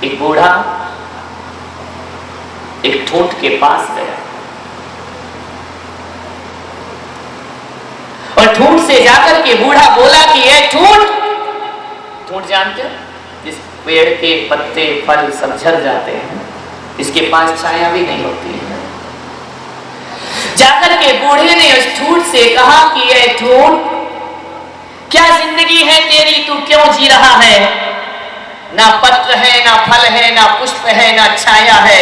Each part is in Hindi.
एक बूढ़ा एक ठूंठ के पास गया और ठूंठ से जाकर के बूढ़ा बोला कि ये ठूंठ जानते हो, जिस पेड़ के पत्ते फल सब झड़ जाते हैं, इसके पास छाया भी नहीं होती है। जाकर के बूढ़े ने उस ठूंठ से कहा कि ये ठूंठ, क्या जिंदगी है तेरी, तू क्यों जी रहा है? ना पत्र है, ना फल है, ना पुष्प है, ना छाया है,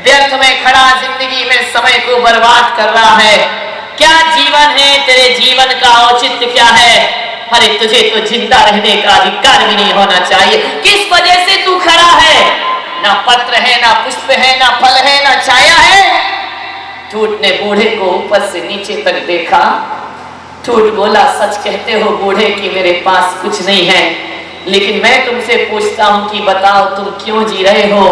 व्यर्थ में खड़ा जिंदगी में समय को बर्बाद कर रहा है। क्या जीवन है, तेरे जीवन का औचित्य क्या है? अरे तुझे तो जिंदा रहने का अधिकार भी नहीं होना चाहिए, किस वजह से तू खड़ा है? ना पत्र है, ना पुष्प है, ना फल है, ना छाया है। ठूंठ ने बूढ़े को ऊपर से नीचे तक देखा। ठूंठ बोला, सच कहते हो बूढ़े कि मेरे पास कुछ नहीं है, लेकिन मैं तुमसे पूछता हूं कि बताओ तुम क्यों जी रहे हो?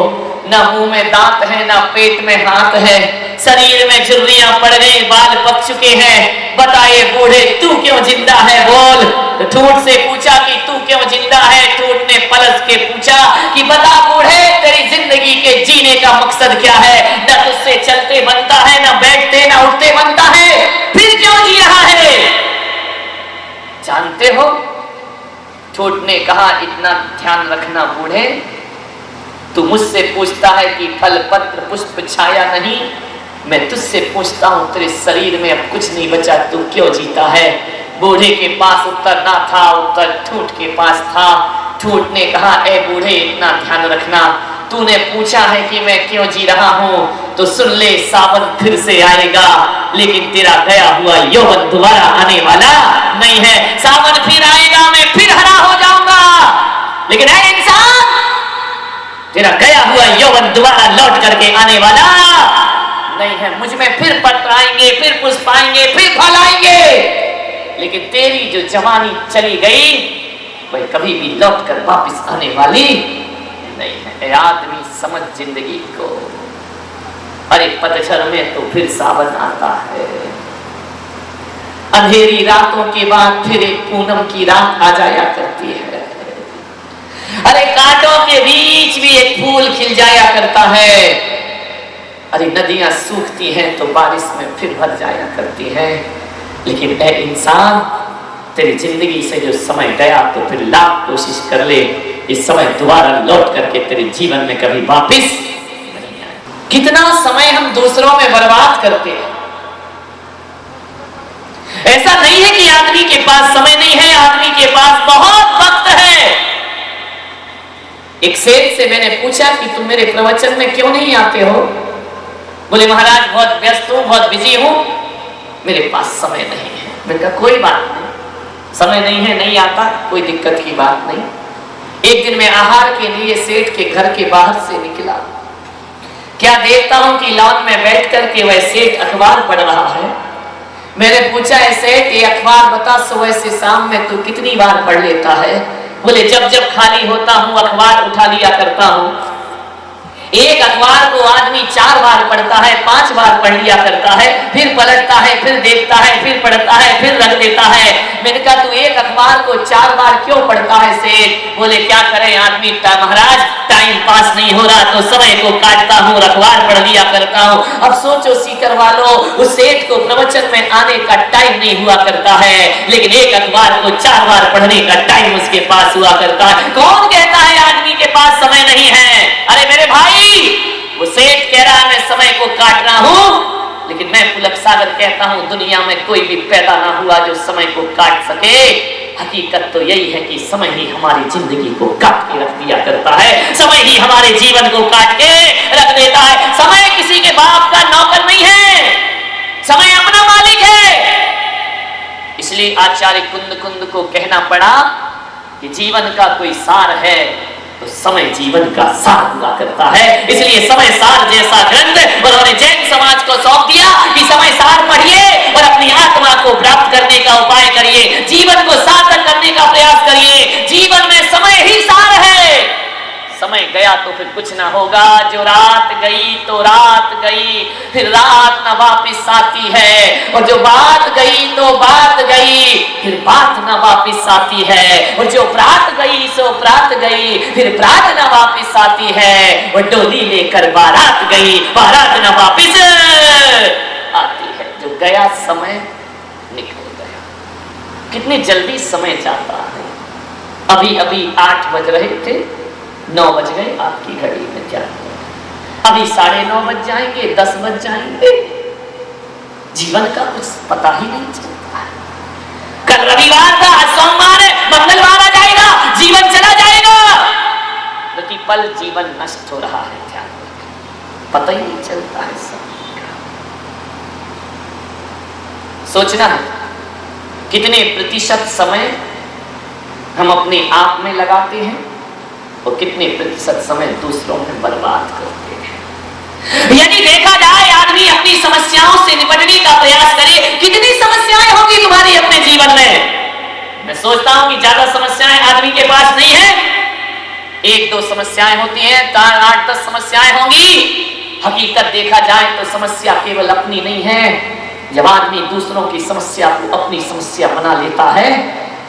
ना मुंह में दांत है, ना पेट में हाथ है, शरीर में झुर्रियां पड़ गई, बाल पक चुके हैं, बताए बूढ़े तू क्यों जिंदा है, बोल। तो ठूंठ से पूछा कि तू क्यों जिंदा है? ठूंठ ने पलट के पूछा कि बता बूढ़े, तेरी जिंदगी के जीने का मकसद क्या है? ना तुझसे चलते बनता है, ना बैठते, ना उठते बनता है, फिर क्यों जी रहा है? जानते हो, ठूंठ ने कहा, इतना ध्यान रखना बूढ़े, तू मुझसे पूछता है कि फल पत्र पुष्प छाया नहीं, मैं तुझसे पूछता हूं तेरे शरीर में अब कुछ नहीं बचा, तू क्यों जीता है? बूढ़े के पास उत्तर ना था, उत्तर ठूंठ के पास था। ठूंठ ने कहा, ए बूढ़े, इतना ध्यान रखना, तूने पूछा है कि मैं क्यों जी रहा हूं, तो सुन ले, सावन फिर से आएगा, लेकिन तेरा गया हुआ यौवन दोबारा आने वाला नहीं है। सावन फिर आएगा, मैं फिर हरा हो जाऊंगा, लेकिन ऐ इंसान, तेरा गया हुआ यौवन दोबारा लौट करके आने वाला नहीं है। मुझ में फिर पत्र आएंगे, फिर पुष्प आएंगे, फिर फल आएंगे, लेकिन तेरी जो जवानी चली गई वह कभी भी लौट कर वापिस आने वाली नहीं है। आदमी समझ जिंदगी को, अरे पतझड़ में तो फिर सावन आता है, अंधेरी रातों के बाद फिर एक पूनम की रात आ जाया करती है, अरे कांटों के बीच भी एक फूल खिल जाया करता है, अरे नदियां सूखती हैं तो बारिश में फिर भर जाया करती हैं, लेकिन ऐ इंसान, तेरी जिंदगी से जो समय गया तो फिर लाख कोशिश कर ले, इस समय दोबारा लौट करके तेरे जीवन में कभी वापिस नहीं आए। कितना समय हम दूसरों में बर्बाद करते हैं। ऐसा नहीं है कि आदमी के पास समय नहीं है, आदमी के पास बहुत वक्त है। एक सेठ से मैंने पूछा कि तुम मेरे प्रवचन में क्यों नहीं आते हो? बोले महाराज बहुत व्यस्त हूं, बहुत बिजी हूं, मेरे पास समय नहीं है। मैंने कहा कोई बात नहीं, समय नहीं है, नहीं आता, कोई दिक्कत की बात नहीं। एक दिन मैं आहार के लिए सेठ के घर के बाहर से निकला, क्या देखता हूं कि लॉन में बैठ करके वह सेठ अखबार पढ़ रहा है। मैंने पूछा, सेठ ये अखबार बता सुबह से शाम में तू कितनी बार पढ़ लेता है? बोले जब जब खाली होता हूं अखबार उठा लिया करता हूं। एक अखबार को आदमी 4 बार पढ़ता है, 5 बार पढ़ लिया करता है, फिर पलटता है, फिर देखता है, फिर पढ़ता है, फिर रख देता है। मैंने कहा तू एक अखबार को 4 बार क्यों पढ़ता है सेठ? बोले क्या करें आदमी, महाराज टाइम पास नहीं हो रहा तो समय को काटता हूँ, अखबार पढ़ लिया करता हूँ। अब सोचो सीकर वालों, उस सेठ को प्रवचन में आने का टाइम नहीं हुआ करता है, लेकिन एक अखबार को 4 बार पढ़ने का टाइम उसके पास हुआ करता है। कौन कहता है आदमी के पास समय नहीं है? अरे मेरे भाई, वो सेठ कह रहा है मैं समय को काट रहा हूं, लेकिन मैं पुलक सागर कहता हूं दुनिया में कोई भी पैदा ना हुआ जो समय को काट सके। हकीकत तो यही है कि समय ही हमारी जिंदगी को काट के रख दिया करता है, समय ही हमारे जीवन को काट के रख देता है। समय किसी के बाप का नौकर नहीं है, समय अपना मालिक है। इसलिए आचार्य कुंद को कहना पड़ा कि जीवन का कोई सार है तो समय जीवन का सार हुआ करता है। इसलिए समय सार जैसा ग्रंथ उन्होंने जैन समाज को सौंप दिया कि समय सार पढ़िए और अपनी आत्मा को प्राप्त करने का उपाय करिए, जीवन को सार्थक करने का प्रयास करिए। जीवन में समय ही सार है, समय गया तो फिर कुछ ना होगा। जो रात गई तो रात गई, फिर रात ना वापिस आती है, और जो बात गई तो बात गई, फिर बात ना वापिस आती है, और जो प्रात गई सो प्रात गई, फिर प्रात ना वापिस आती है, वो डोली लेकर बारात गई, बारात ना वापिस आती है। जो गया समय निकल गया। कितनी जल्दी समय जाता है। अभी अभी 8 बज रहे थे, 9 बज गए आपकी घड़ी में। क्या अभी 9:30 बज जाएंगे, 10 बज जाएंगे। जीवन का कुछ पता ही नहीं चलता है। कल रविवार था, आज सोमवार है, मंगलवार आ जाएगा, जीवन चला जाएगा। प्रतिपल जीवन नष्ट हो रहा है। क्या पता ही नहीं चलता है समय का। सोचना है कितने प्रतिशत समय हम अपने आप में लगाते हैं और कितने प्रतिशत समय दूसरों में बर्बाद करते हैं। यदि देखा जाए आदमी अपनी समस्याओं से निपटने का प्रयास करे, कितनी समस्याएं होंगी तुम्हारी अपने जीवन में। मैं सोचता हूं कि ज्यादा समस्याएं आदमी के पास नहीं है। 1-2 समस्याएं होती हैं, 8-10 समस्याएं होंगी। हकीकत देखा जाए तो समस्या केवल अपनी नहीं है। जब आदमी दूसरों की समस्या को अपनी समस्या बना लेता है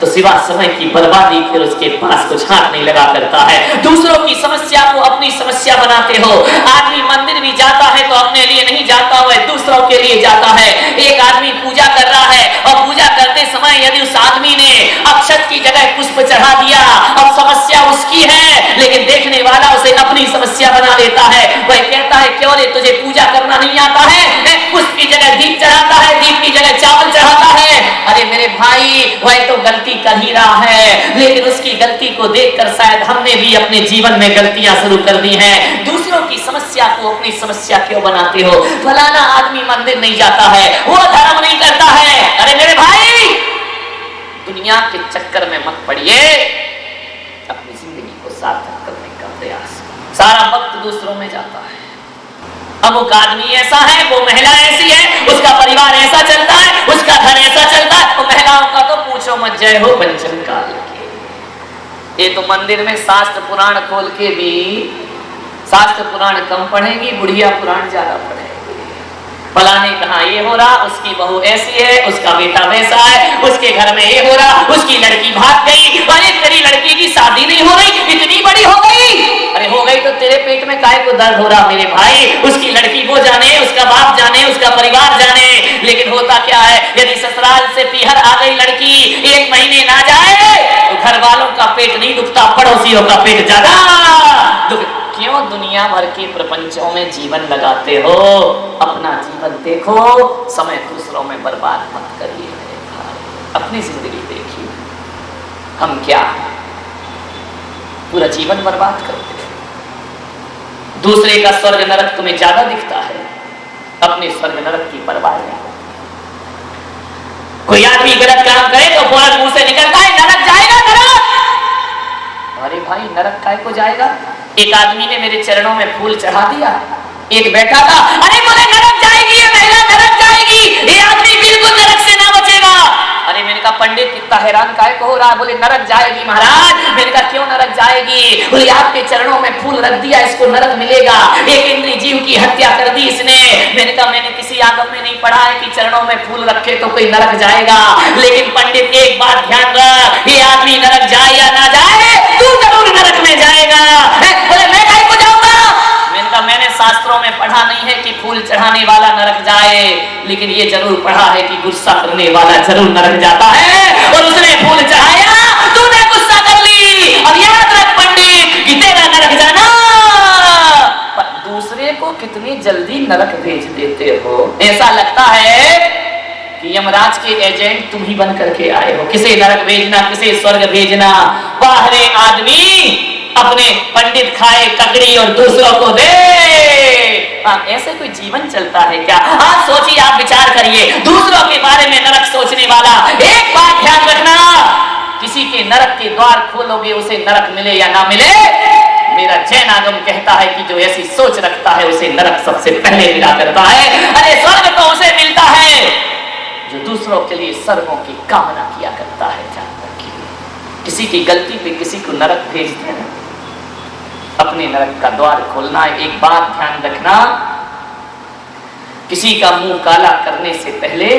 तो सिवा समय की बर्बादी फिर उसके पास कुछ हाथ नहीं लगा करता है। दूसरों की समस्या को अपनी समस्या बनाते हो। आदमी मंदिर भी जाता है तो अपने लिए नहीं जाता, वह दूसरों के लिए जाता है। एक आदमी पूजा कर रहा है और पूजा करते समय यदि उस आदमी ने अक्षत की जगह पुष्प चढ़ा दिया, अब समस्या उसकी है, लेकिन देखने वाला उसे अपनी समस्या बना लेता है। वह कहता है क्यों रे, तुझे पूजा करना नहीं आता है? पुष्प की जगह दीप चढ़ाता है, दीप की जगह चावल चढ़ाता है। अरे मेरे भाई, वह तो गलती कर ही रहा है, लेकिन उसकी गलती को देखकर शायद हमने भी अपने जीवन में गलतियां शुरू कर दी हैं। दूसरों की समस्या को अपनी समस्या क्यों बनाते हो? फलाना आदमी मंदिर नहीं जाता है, वो धर्म नहीं करता है। अरे मेरे भाई, दुनिया के चक्कर में मत पड़िए, अपनी जिंदगी को सार्थक करने का प्रयास। सारा वक्त दूसरों में जाता है। अमुक आदमी ऐसा है, वो महिला ऐसी है, उसका परिवार ऐसा चलता है, उसका घर ऐसा चलता है। तो महिलाओं का तो पूछो मत, जय हो पंचम काल की। ये तो मंदिर में शास्त्र पुराण खोल के भी शास्त्र पुराण कम पढ़ेंगी, बुढ़िया पुराण ज्यादा पढ़ेंगी। फलाने कहा ये हो रहा, उसकी बहू ऐसी है, उसका बेटा वैसा है, उसके घर में ये हो रहा, उसकी लड़की भाग गई, अरे तेरी लड़की की शादी नहीं हो रही, इतनी बड़ी हो गई। अरे हो गई तो तेरे पेट में काहे को दर्द हो रहा मेरे भाई? उसकी लड़की वो जाने, उसका बाप जाने, उसका परिवार जाने। लेकिन होता क्या है, यदि ससुराल से पीहर आ गई लड़की, 1 महीने ना जाए तो घर वालों का पेट नहीं दुखता, पड़ोसियों का पेट ज्यादा दुख। क्यों दुनिया भर के प्रपंचों में जीवन लगाते हो? अपना जीवन देखो, समय दूसरों में बर्बाद मत करिए। अपनी जिंदगी देखिए, हम क्या पूरा जीवन बर्बाद करते हैं। दूसरे का स्वर्ग नरक तुम्हें ज्यादा दिखता है, अपने स्वर्ग नरक की परवाह नहीं। कोई आदमी गलत काम करे तो फौरन मुंह से निकलता है नरक जाएगा, नरक। अरे भाई, नरक काहे को जाएगा? एक आदमी ने मेरे चरणों में फूल चढ़ा दिया, एक बैठा था, अरे बोले नरक जाएगी, ये महिला नरक जाएगी, ये आदमी बिल्कुल नरक से ना बचेगा। अरे मैंने कहा पंडित कितना हैरान काहे को हो रहा है? बोले नरक जाएगी महाराज। मैंने कहा क्यों नरक जाएगी? बोले आपके चरणों में फूल रख दिया, इसको नरक मिलेगा। एक इंद्रिय जीव की हत्या कर दी इसने। मैंने कहा मैंने किसी आगम में नहीं पढ़ा है कि चरणों में फूल रखे तो कोई नरक जाएगा। लेकिन पंडित एक बात ध्यान रख, ये आदमी नरक जाए या ना जाए, तू जरूर नरक में जाएगा। बोले मैं काहे को जाऊंगा? मैंने शास्त्रों में पढ़ा नहीं है कि फूल चढ़ाने वाला नरक जाए, लेकिन ये जरूर पढ़ा है कि गुस्सा करने वाला जरूर नरक जाता है। और उसने फूल चढ़ाया, तूने गुस्सा कर ली। अब याद रख पंडित कि तेरा नरक जाना। पर दूसरे को कितनी जल्दी नरक भेज देते हो। ऐसा लगता है कि यमराज के एजेंट तुम ही बन करके आए हो, किसे नरक भेजना, किसे स्वर्ग भेजना। वाह रे आदमी, अपने पंडित खाए ककड़ी और दूसरों को दे। ऐसे कोई जीवन चलता है क्या? आज सोचिए, आप विचार करिए, दूसरों के बारे में नरक सोचने वाला। एक बात ध्यान रखना, किसी के नरक के द्वार खोलोगे उसे नरक मिले या ना मिले, मेरा जैन आगम कहता है कि जो ऐसी सोच रखता है उसे नरक सबसे पहले मिला करता है। अरे स्वर्ग तो उसे मिलता है जो दूसरों के लिए स्वर्गों की कामना किया करता है। किसी की गलती पे किसी को नरक भेज देना, अपने नरक का द्वार खोलना है। एक बात ध्यान रखना, किसी का मुंह काला करने से पहले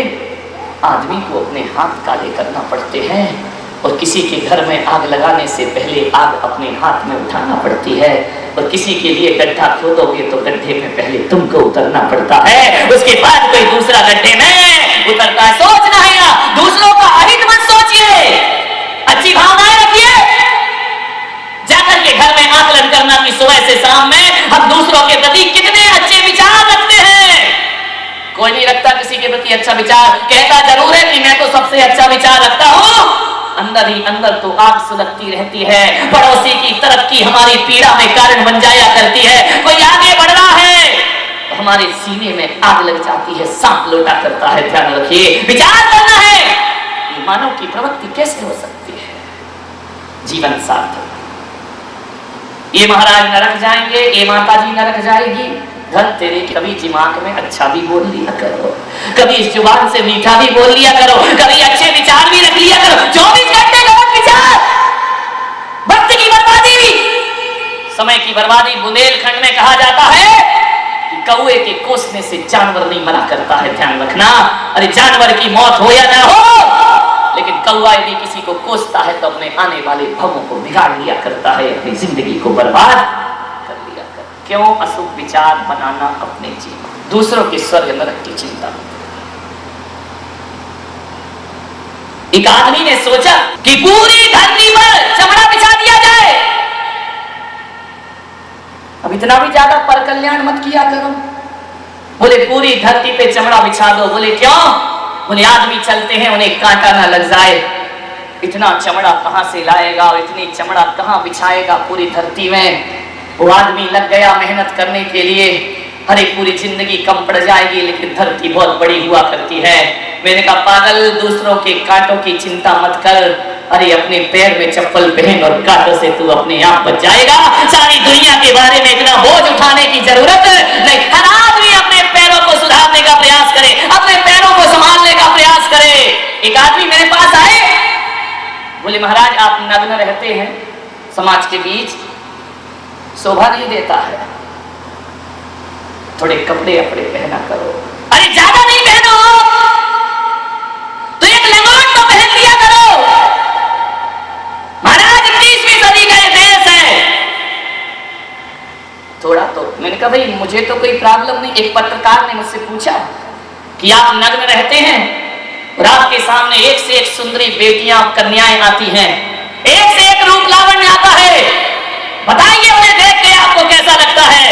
आदमी को अपने हाथ काले करना पड़ते हैं, और किसी के घर में आग लगाने से पहले आग अपने हाथ में उठाना पड़ती है, और किसी के लिए गड्ढा खोदोगे तो गड्ढे में पहले तुमको उतरना पड़ता है, उसके बाद कोई दूसरा गड्ढे में उतरता है। सोचना है ना, दूसरों का अहित मत सोचिए, अच्छी भावनाएं रखिए। जाकर के घर में आकलन करना कि सुबह से शाम में हम दूसरों के प्रति कितने अच्छे विचार रखते हैं। कोई नहीं रखता किसी के प्रति अच्छा विचार, कहता जरूर है कि मैं तो सबसे अच्छा विचार रखता हूं, अंदर ही अंदर तो आग सुलगती रहती है। पड़ोसी की तरक्की हमारी पीड़ा में कारण बन जाया करती है। कोई आगे बढ़ रहा है तो हमारे सीने में आग लग जाती है, सांप लौटा करता है। ध्यान रखिए, विचार करना है कि मानव की प्रवृत्ति कैसे हो सकती है। जीवन सार्थक, ये महाराज नरक जाएंगे, ये माता जी नरक जाएगी, धन तेरे। कभी दिमाग में अच्छा भी बोल लिया करो, कभी इस जुबान से मीठा भी बोल लिया करो, कभी अच्छे विचार भी रख लिया करो। 24 घंटे गलत विचार, वक्त की बर्बादी, समय की बर्बादी। बुंदेलखंड में कहा जाता है कि कौए के कोसने से जानवर नहीं मना करता है। ध्यान रखना, अरे जानवर की मौत हो या ना हो, लेकिन कौआ यदि किसी को कोसता है तो अपने आने वाले भवों को बिगाड़ लिया करता है, अपनी जिंदगी को बर्बाद कर लिया कर। क्यों? अशुभ विचार बनाना अपने जीवन, दूसरों के स्वर्ग नरक की चिंता। एक आदमी ने सोचा कि पूरी धरती पर चमड़ा बिछा दिया जाए। अब इतना भी ज्यादा पर कल्याण मत किया करो। बोले पूरी धरती पे चमड़ा बिछा दो। बोले क्यों? बोले आदमी चलते हैं उन्हें कांटा ना लग जाए। इतना चमड़ा कहां से लाएगा और इतनी चमड़ा कहां बिछाएगा पूरी धरती में। वो आदमी लग गया मेहनत करने के लिए, अरे पूरी जिंदगी कम पड़ जाएगी लेकिन धरती बहुत बड़ी हुआ करती है। मैंने कहा पागल, दूसरों के कांटों की चिंता मत कर, अरे अपने पैर में चप्पल पहन और कांटों से तू अपने आप बच जाएगा। सारी दुनिया के बारे में इतना बोझ उठाने की जरूरत नहीं। हर आदमी अपने पैरों को सुधारने का प्रयास करे, अपने पैरों को संभालने का प्रयास करे। एक आदमी मेरे पास आए, बोले महाराज आप नग्न रहते हैं, समाज के बीच शोभा नहीं देता है, थोड़े कपड़े अपड़े पहना करो। अरे ज्यादा नहीं पहनो तो एक लंगोट तो पहन लिया करो। महाराज 20वीं सदी का ये देश है, थोड़ा तो। मैंने कहा भाई मुझे तो कोई प्रॉब्लम नहीं। एक पत्रकार ने मुझसे पूछा कि आप नग्न रहते हैं और आपके सामने एक से एक सुंदरी बेटियां कन्याएं आती हैं, एक से एक रूप लावण्य आता है, बताइए उन्हें देख के आपको कैसा लगता है?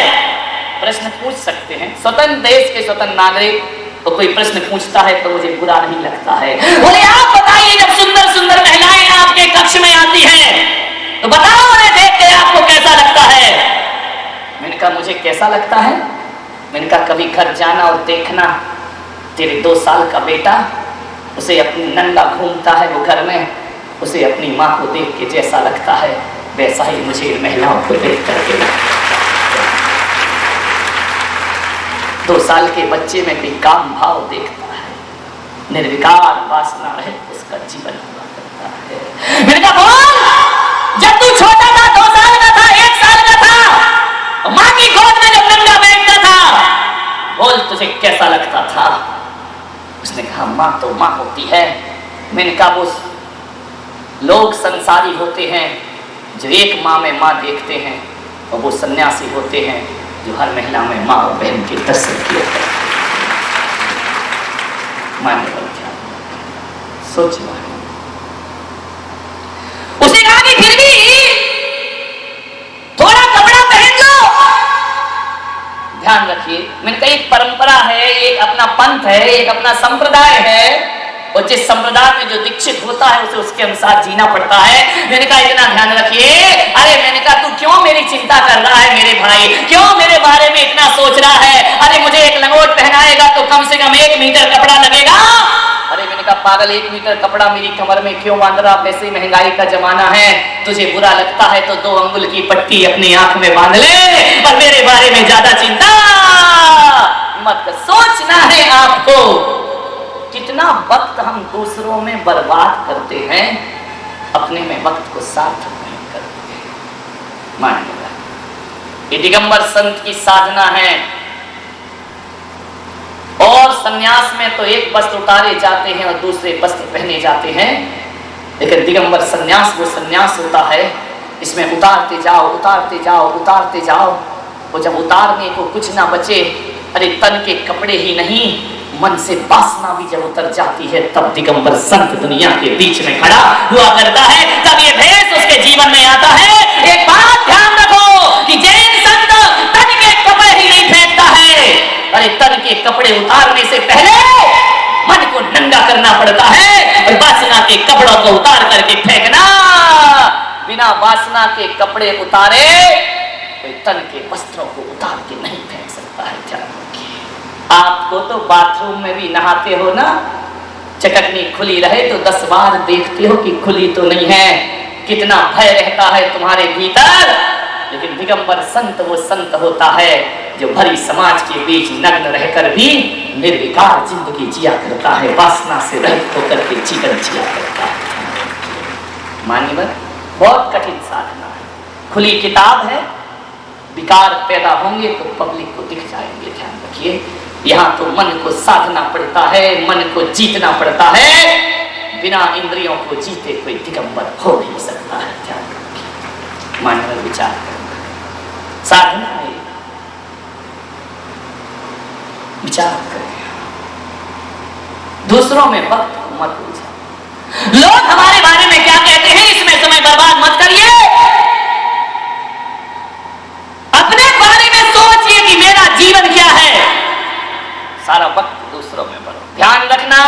प्रश्न पूछ सकते हैं, स्वतंत्र देश के स्वतंत्र नागरिक तो कोई प्रश्न पूछता है तो मुझे बुरा नहीं लगता है। बोले आप बताइए जब सुंदर सुंदर महिलाएं आपके कक्ष में आती हैं तो बताओ उन्हें देख के आपको कैसा लगता है? मैंने कहा मुझे कैसा लगता है? मैंने कहा कभी घर जाना और देखना तेरे 2 साल का बेटा उसे अपनी नंगा घूमता है वो घर में, उसे अपनी माँ को देख के जैसा लगता है वैसा ही मुझे महिलाओं को देख करके लगता है। 2 साल के बच्चे में भी काम भाव देखता है, निर्विकार वासना है उसका जीवन हुआ करता है। मैंने कहा बोल, जब तू छोटा था 2 साल का था, 1 साल का था, माँ की गोद में जब नंगा बैठता था, बोल तुझे कैसा लगता था? उसने कहा माँ तो माँ होती है। मैंने कहा वो लोग संसारी होते हैं जो एक माँ में माँ देखते हैं, और वो सन्यासी होते हैं जो हर महिला में माँ और बहन के दर्शन किए हैं। मान्य क्या सोचना है। उसने कहा कि फिर भी थोड़ा कपड़ा पहन लो। ध्यान रखिए, मैंने कहा एक परंपरा है, एक अपना पंथ है, एक अपना संप्रदाय है, और जिस संप्रदाय में जो दीक्षित होता है उसे उसके अनुसार जीना पड़ता है। मैंने कहा इतना ध्यान रखिए। अरे मैंने कहा तू क्यों मेरी चिंता कर रहा है मेरे भाई, क्यों मेरे बारे में इतना सोच रहा है? अरे मुझे एक लंगोट पहनाएगा तो कम से कम 1 मीटर कपड़ा लगेगा। अरे मैंने कहा पागल 1 मीटर कपड़ा मेरी कमर में क्यों बांध रहा? वैसे महंगाई का जमाना है, तुझे बुरा लगता है तो 2 अंगुल की पट्टी अपनी आंख में बांध ले, और मेरे बारे में ज्यादा चिंता मत कर। सोचना है आपको कितना वक्त हम दूसरों में बर्बाद करते हैं, अपने में वक्त को सार्थक नहीं करते। मान लो ये दिगंबर संत की साधना है। और सन्यास में तो एक वस्त्र उतारे जाते हैं और दूसरे वस्त्र पहने जाते हैं, लेकिन दिगंबर सन्यास वो सन्यास होता है इसमें उतारते जाओ उतारते जाओ उतारते जाओ, वो जब उतारने को कुछ ना बचे, अरे तन के कपड़े ही नहीं मन से वासना भी जब उतर जाती है, तब दिगंबर संत दुनिया के बीच में खड़ा हुआ करता है, तब ये भेष उसके जीवन में आता है। एक बात ध्यान रखो कि जैन संत तन के कपड़े ही नहीं फेंकता है, अरे तन के कपड़े उतारने से पहले मन को नंगा करना पड़ता है, और वासना के कपड़ों को उतार करके फेंकना। बिना वासना के कपड़े उतारे कोई तन के वस्त्रों को उतार के नहीं फेंक सकता है। ध्यान रखिए, आपको तो बाथरूम में भी नहाते हो ना, चटकनी खुली रहे तो 10 बार देखते हो कि खुली तो नहीं है, कितना भय रहता है तुम्हारे भीतर। लेकिन दिगंबर संत वो संत होता है जो भरी समाज के बीच नग्न रहकर भी निर्विकार जिंदगी जिया करता है, वासना से रहित होकर के जीवन जिया करता है। मानिए बहुत कठिन साधना है, खुली किताब है, विकार पैदा होंगे तो पब्लिक को दिख जाएंगे। ध्यान रखिए, यहाँ तो मन को साधना पड़ता है, मन को जीतना पड़ता है, बिना इंद्रियों को जीते कोई दिगंबर हो नहीं सकता है। ध्यान रखिए, मन पर विचार करना साधना है, विचार करें, दूसरों में वक्त को मत उलझाओ। लोग हमारे बारे में क्या कहते हैं इसमें समय बर्बाद मत करिए, अपने बारे में सोचिए कि मेरा जीवन क्या है, सारा वक्त दूसरों में भरो। ध्यान रखना,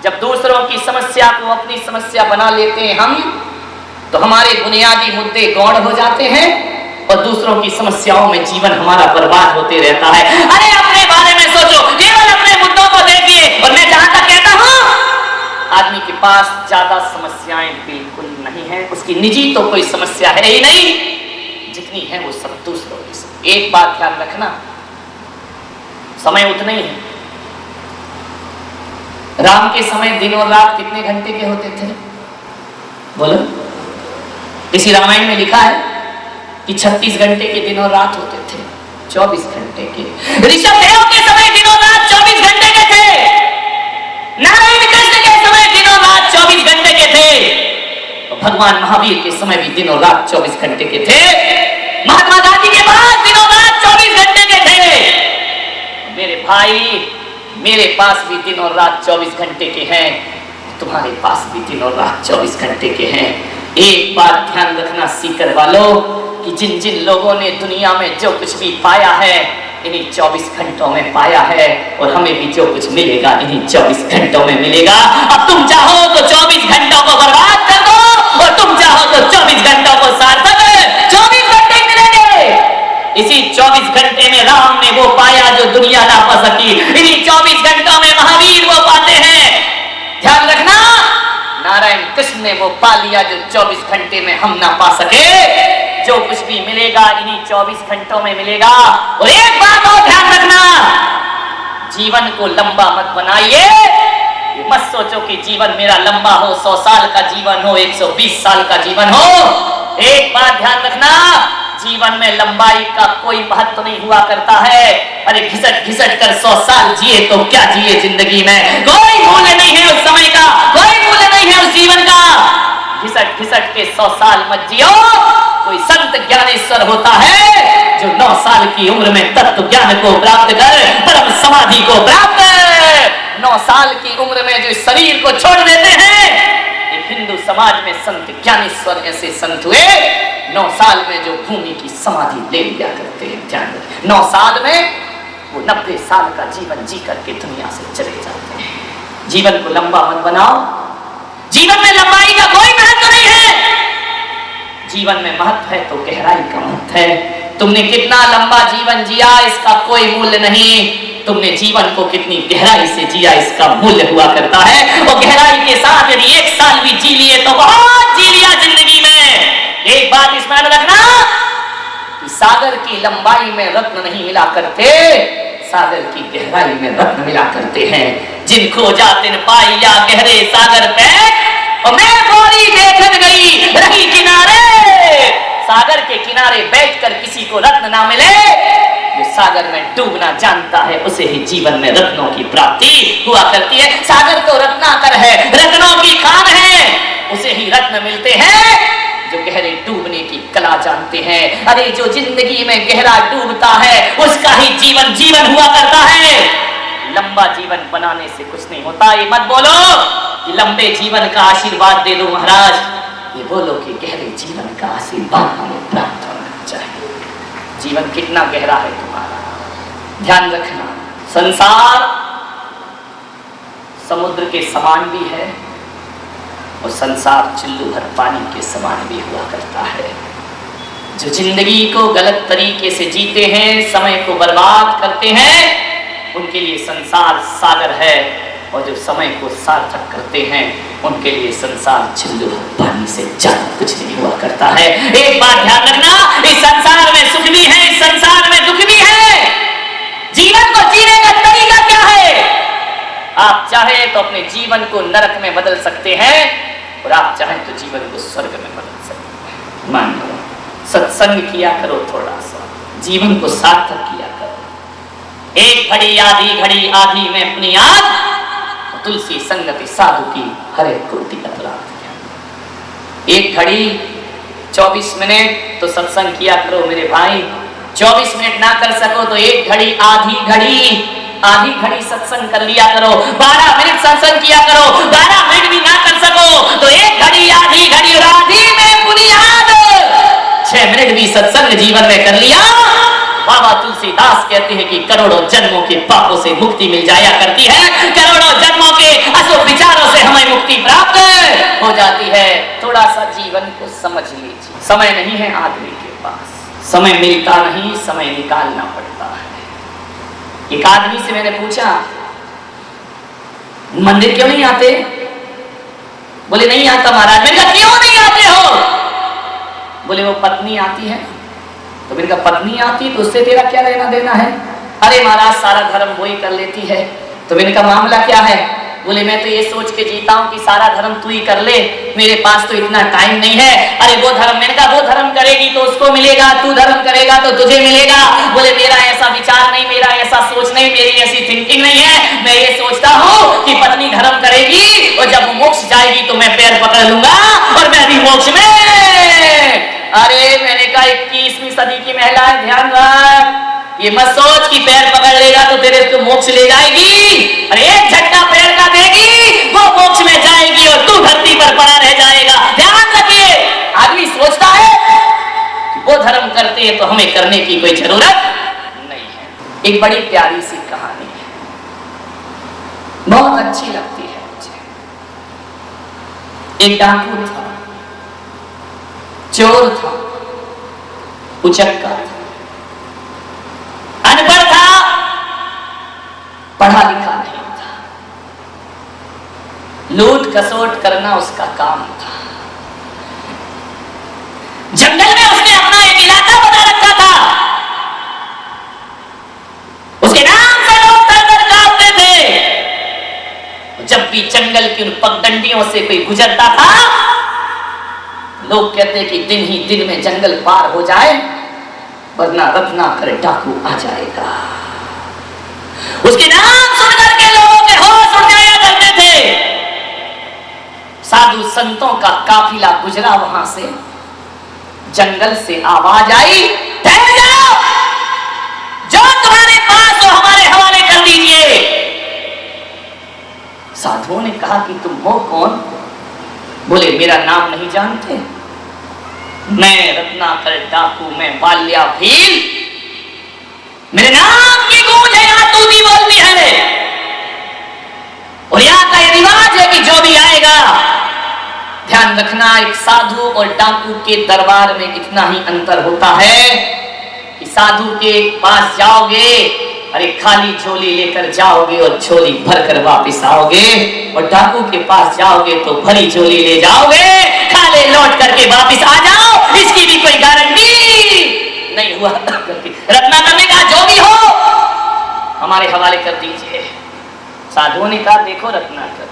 जब दूसरों की समस्या को अपनी समस्या बना लेते हैं हम, तो हमारे बुनियादी मुद्दे गौण हो जाते हैं और दूसरों की समस्याओं में जीवन हमारा बर्बाद होते रहता है। अरे अपने बारे में सोचो, केवल अपने मुद्दों को देखिए। और मैं जहां तक कहता हूं, आदमी के पास ज्यादा समस्याएं बिल्कुल नहीं है, उसकी निजी तो कोई समस्या है ही नहीं, जितनी है वो सब दूसरों की। एक बात ध्यान रखना, समय उतना ही है। राम के समय दिन और रात कितने घंटे के होते थे बोलो? इसी रामायण में लिखा है कि 36 घंटे के दिन और रात होते थे, 24 घंटे के। ऋषभदेव के समय दिन और रात 24 घंटे के थे, नारायण कृष्ण के समय दिन और रात 24 घंटे के थे, और भगवान महावीर के समय भी दिन और रात 24 घंटे के थे, महात्मा गांधी के बाद दिन और रात 24 घंटे के थे। मेरे भाई, मेरे पास भी दिन और रात 24 घंटे के हैं, तुम्हारे पास भी दिन और रात 24 घंटे के हैं। एक बात ध्यान रखना सीकर वालों, कि जिन जिन लोगों ने दुनिया में जो कुछ भी पाया है इन्हीं 24 घंटों में पाया है, और हमें भी जो कुछ मिलेगा इन्हीं 24 घंटों में मिलेगा। अब तुम चाहो तो 24 घंटों को बर्बाद कर दो, और तुम चाहो तो 24 घंटों को सार्थक 24 घंटे मिलेंगे। इसी 24 घंटे में राम ने वो पाया जो दुनिया ना पा सकी, इन्हीं 24 घंटों में महावीर वो पाते हैं। ध्यान रखना, नारायण कृष्ण ने वो पा लिया जो 24 घंटे में हम ना पा सके। जो कुछ भी मिलेगा इन्हीं 24 घंटों में मिलेगा। और एक बात और ध्यान रखना, जीवन को लंबा मत बनाइए। मत सोचो कि जीवन मेरा लंबा हो, 100 साल का जीवन हो, 120 साल का जीवन हो। एक बात ध्यान रखना, जीवन में लंबाई का कोई महत्व नहीं हुआ करता है। अरे घिसट घिसट कर 100 साल जिए तो क्या जिए जिंदगी में, कोई मूल्य नहीं है उस समय का, कोई मूल्य नहीं है उस जीवन का। घिसट घिसट के 100 साल मत जियो। कोई संत ज्ञानेश्वर होता है जो 9 साल की उम्र में तत्व ज्ञान को प्राप्त कर परम समाधि को प्राप्त, 9 साल की उम्र में जो शरीर को छोड़ देते हैं। एक हिंदू समाज में संत ज्ञानेश्वर ऐसे संत हुए 9 साल में जो भूमि की समाधि ले लिया करते हैं। ध्यान रखें, 9 साल में वो 90 साल का जीवन जी करके दुनिया से चले जाते हैं। जीवन को लंबा मत बनाओ, जीवन में लंबाई का कोई महत्व नहीं है। जीवन में महत्व है तो गहराई का महत्व है। तुमने कितना लंबा जीवन जिया इसका कोई मूल्य नहीं, तुमने जीवन को कितनी गहराई से जिया इसका मूल्य हुआ करता है। और गहराई के साथ यदि 1 साल भी जी लिए तो बहुत जी लिया जिंदगी में। एक बात इसमें रखना कि सागर की लंबाई में रत्न नहीं मिला करते, सागर की गहराई में रत्न मिला करते हैं। जिनको जातिन पाई या गहरे सागर पे, और मैं गोरी देखन गई रही किनारे, सागर के किनारे बैठकर किसी को रत्न ना मिले, जो सागर में डूबना जानता है उसे ही जीवन में रत्नों की प्राप्ति हुआ करती है। सागर तो रत्नाकर है, रत्नों की खान है, उसे ही रत्न मिलते हैं जो गहरे डूबने की कला जानते हैं। अरे जो जिंदगी में गहरा डूबता है उसका ही जीवन जीवन हुआ करता है। लंबा जीवन बनाने से कुछ नहीं होता। ये मत बोलो कि लंबे जीवन का आशीर्वाद दे दो महाराज, ये बोलो कि गहरे जीवन का आशीर्वाद हमें प्राप्त होना चाहिए। जीवन कितना गहरा है तुम्हारा, ध्यान रखना। संसार समुद्र के समान भी है और संसार चुल्लू भर पानी के समान भी हुआ करता है। जो जिंदगी को गलत तरीके से जीते हैं, समय को बर्बाद करते हैं, उनके लिए संसार सागर है, और जो समय को सार्थक करते हैं उनके लिए संसार चुल्लू भर पानी से ज्यादा कुछ नहीं हुआ करता है। एक बात ध्यान रखना, इस संसार में सुख भी है, इस संसार में दुख भी है। जीवन को जीने का तरीका क्या है? आप चाहे तो अपने जीवन को नरक में बदल सकते हैं और आप चाहे तो जीवन को स्वर्ग में बदल सकते हैं। मान लो, सत्संग किया करो, थोड़ा सा जीवन को सार्थक किया करो। एक घड़ी आधी में अपनी याद, तुलसी संगति साधु की हर एक कोटि अपराध। एक घड़ी 24 मिनट तो सत्संग किया करो मेरे भाई। 24 मिनट ना कर सको तो एक घड़ी आधी घड़ी सत्संग कर लिया करो। 12 मिनट सत्संग किया करो। 12 मिनट भी ना कर सको तो एक घड़ी आधी और आधी में बुनियाद 6 मिनट भी सत्संग जीवन में कर लिया। बाबा तुलसीदास कहते हैं कि करोड़ों जन्मों के पापों से मुक्ति मिल जाया करती है, करोड़ों जन्मों के अशुभ विचारों से हमें मुक्ति प्राप्त हो जाती है। थोड़ा सा जीवन को समझ लीजिए। समय नहीं है आदमी के पास, समय मिलता नहीं, समय निकालना पड़ता है। एक आदमी से मैंने पूछा, मंदिर क्यों नहीं आते? बोले नहीं आता महाराज। मैंने कहा क्यों नहीं आते हो? बोले वो पत्नी आती है। तो मैंने कहा पत्नी आती तो उससे तेरा क्या लेना देना है? अरे महाराज सारा धर्म वही कर लेती है। तो मैंने कहा मामला क्या है? बोले मैं तो ये सोच के जीता हूँ कि सारा धर्म तू ही कर ले, मेरे पास तो इतना टाइम नहीं है। अरे वो धर्म, मैंने कहा वो धर्म करेगी तो उसको मिलेगा, तू धर्म करेगा तो तुझे मिलेगा। बोले मेरा ऐसा विचार नहीं, मेरा ऐसा सोच नहीं, मेरी ऐसी थिंकिंग नहीं है। मैं ये सोचता हूँ कि पत्नी धर्म करेगी और जब मोक्ष जाएगी तो मैं पैर पकड़ लूंगा और मैं भी मोक्ष में। अरे मैंने कहा 21वीं सदी की महिलाएं ध्यान रख, ये मत सोच कि पैर पकड़ लेगा तो तेरे को मोक्ष ले जाएगी। अरे एक झटका पैर का देगी, वो मोक्ष में जाएगी और तू धरती पर पड़ा रह जाएगा। ध्यान रखिए, आदमी सोचता है कि वो धर्म करते हैं तो हमें करने की कोई जरूरत नहीं है। एक बड़ी प्यारी सी कहानी है, बहुत अच्छी लगती है मुझे। एक डाकू था, चोर था, उचक्का था, अनपढ़ था, पढ़ा लिखा नहीं था, लूट खसोट करना उसका काम था। जंगल में उसने अपना एक इलाका बना रखा था, उसके नाम से लोग तर-तर कांपते थे। जब भी जंगल की उन पगडंडियों से कोई गुजरता था, लोग कहते कि दिन ही दिन में जंगल पार हो जाए वरना रत्नाकर डाकू आ जाएगा। उसके नाम सुनकर के लोगों के होश उड़ जाया करते थे। साधु संतों का काफिला गुजरा वहां से, जंगल से आवाज आई, ठहर जाओ, जो तुम्हारे पास हो हमारे हवाले कर दीजिए। साधुओं ने कहा कि तुम हो कौन? बोले मेरा नाम नहीं जानते, मैं रत्नाकर डाकू, मैं बाल्या भील, मेरे नाम की गूंज है यहाँ तूती बोलती है। और यहाँ का ये रिवाज है कि जो भी आएगा, ध्यान रखना, एक साधु और डाकू के दरबार में इतना ही अंतर होता है कि साधु के पास जाओगे, अरे खाली झोली लेकर जाओगे और झोली भरकर वापस आओगे, और डाकू के पास जाओगे तो भरी झोली ले जाओगे, खाली लौट करके वापस आ जाओ, इसकी भी कोई गारंटी नहीं हुआ। रत्नाकर ने कहा जो भी हो हमारे हवाले कर दीजिए। साधुओं ने कहा देखो रत्नाकर,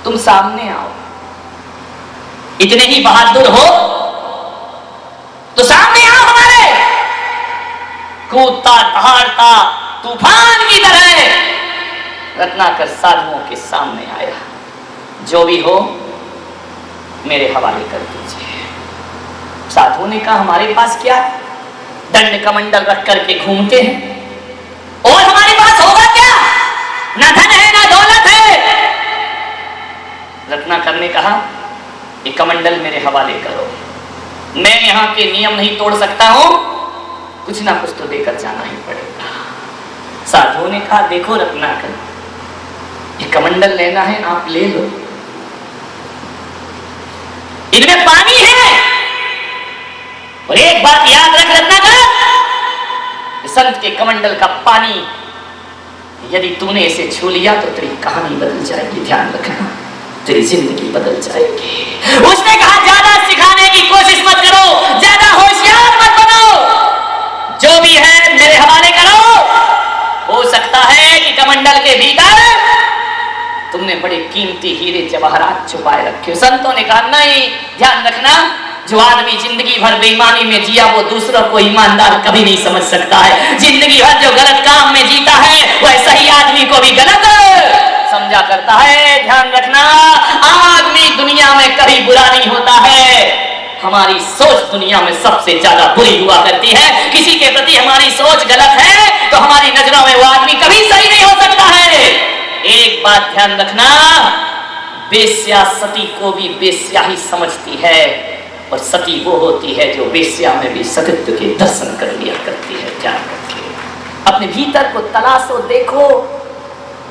तुम सामने आओ, इतने ही बहादुर हो कूदता टहलता तूफान की तरह रत्नाकर साधुओं के सामने आया। जो भी हो मेरे हवाले कर दीजिए। साधुओं ने कहा हमारे पास क्या, दंड कमंडल रख करके घूमते हैं, और हमारे पास होगा क्या, ना धन है ना दौलत है। रत्नाकर ने कहा ये कमंडल मेरे हवाले करो, मैं यहां के नियम नहीं तोड़ सकता हूं, कुछ ना कुछ तो देकर जाना ही पड़ेगा। साधुओं ने कहा देखो रत्नाकर, ये कमंडल लेना है आप ले लो, इनमें पानी है, और एक बात याद रख रत्नाकर, संत के कमंडल का पानी यदि तूने इसे छू लिया तो तेरी कहानी बदल जाएगी, ध्यान रखना, तेरी जिंदगी बदल जाएगी। उसने कहा ज्यादा सिखाने की कोशिश मत करो, ज्यादा होशियार मत बनो, जो भी है मेरे हवाले करो। हो सकता है कि कमंडल के भीतर तुमने बड़े कीमती हीरे जवाहरात छुपाए रखे। संतों ने कहा नहीं, ध्यान रखना, जो आदमी जिंदगी भर बेईमानी में जिया वो दूसरों को ईमानदार कभी नहीं समझ सकता है। जिंदगी भर जो गलत काम में जीता है वह सही आदमी को भी गलत समझा करता है। ध्यान रखना, आदमी दुनिया में कभी बुरा नहीं होता है, हमारी सोच दुनिया में सबसे ज्यादा बुरी हुआ करती है। किसी के प्रति हमारी सोच गलत है तो हमारी नजरों में वो आदमी कभी सही नहीं हो सकता है। एक बात ध्यान रखना, बेस्या सती को भी बेस्या ही समझती है, और सती वो होती है जो बेस्या में भी सतित्व के दर्शन कर लिया करती है। ध्यान रखिए, अपने भीतर को तलाशो, देखो,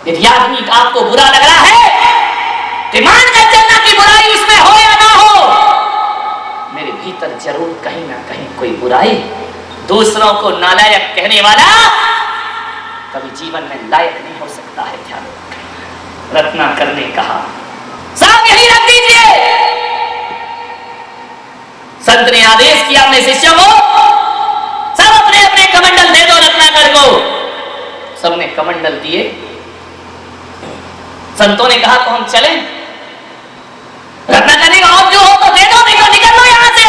यदि आदमी का आपको बुरा लग रहा है तो मान कर चलना कि बुराई उसमें हो या ना हो, मेरे भीतर जरूर कहीं ना कहीं कोई बुराई, दूसरों को नालायक कहने वाला कभी जीवन में लायक नहीं हो सकता है। ध्यान रखना। रत्नाकर ने कहा साहब यही रख दीजिए। संत ने आदेश किया अपने शिष्यों को, सब अपने अपने कमंडल दे दो रत्नाकर को। सबने कमंडल दिए। संतों ने कहा तो हम चले। रत्नाकर ने कहा जो हो तो दे दो, नहीं तो निकल लो यहां से,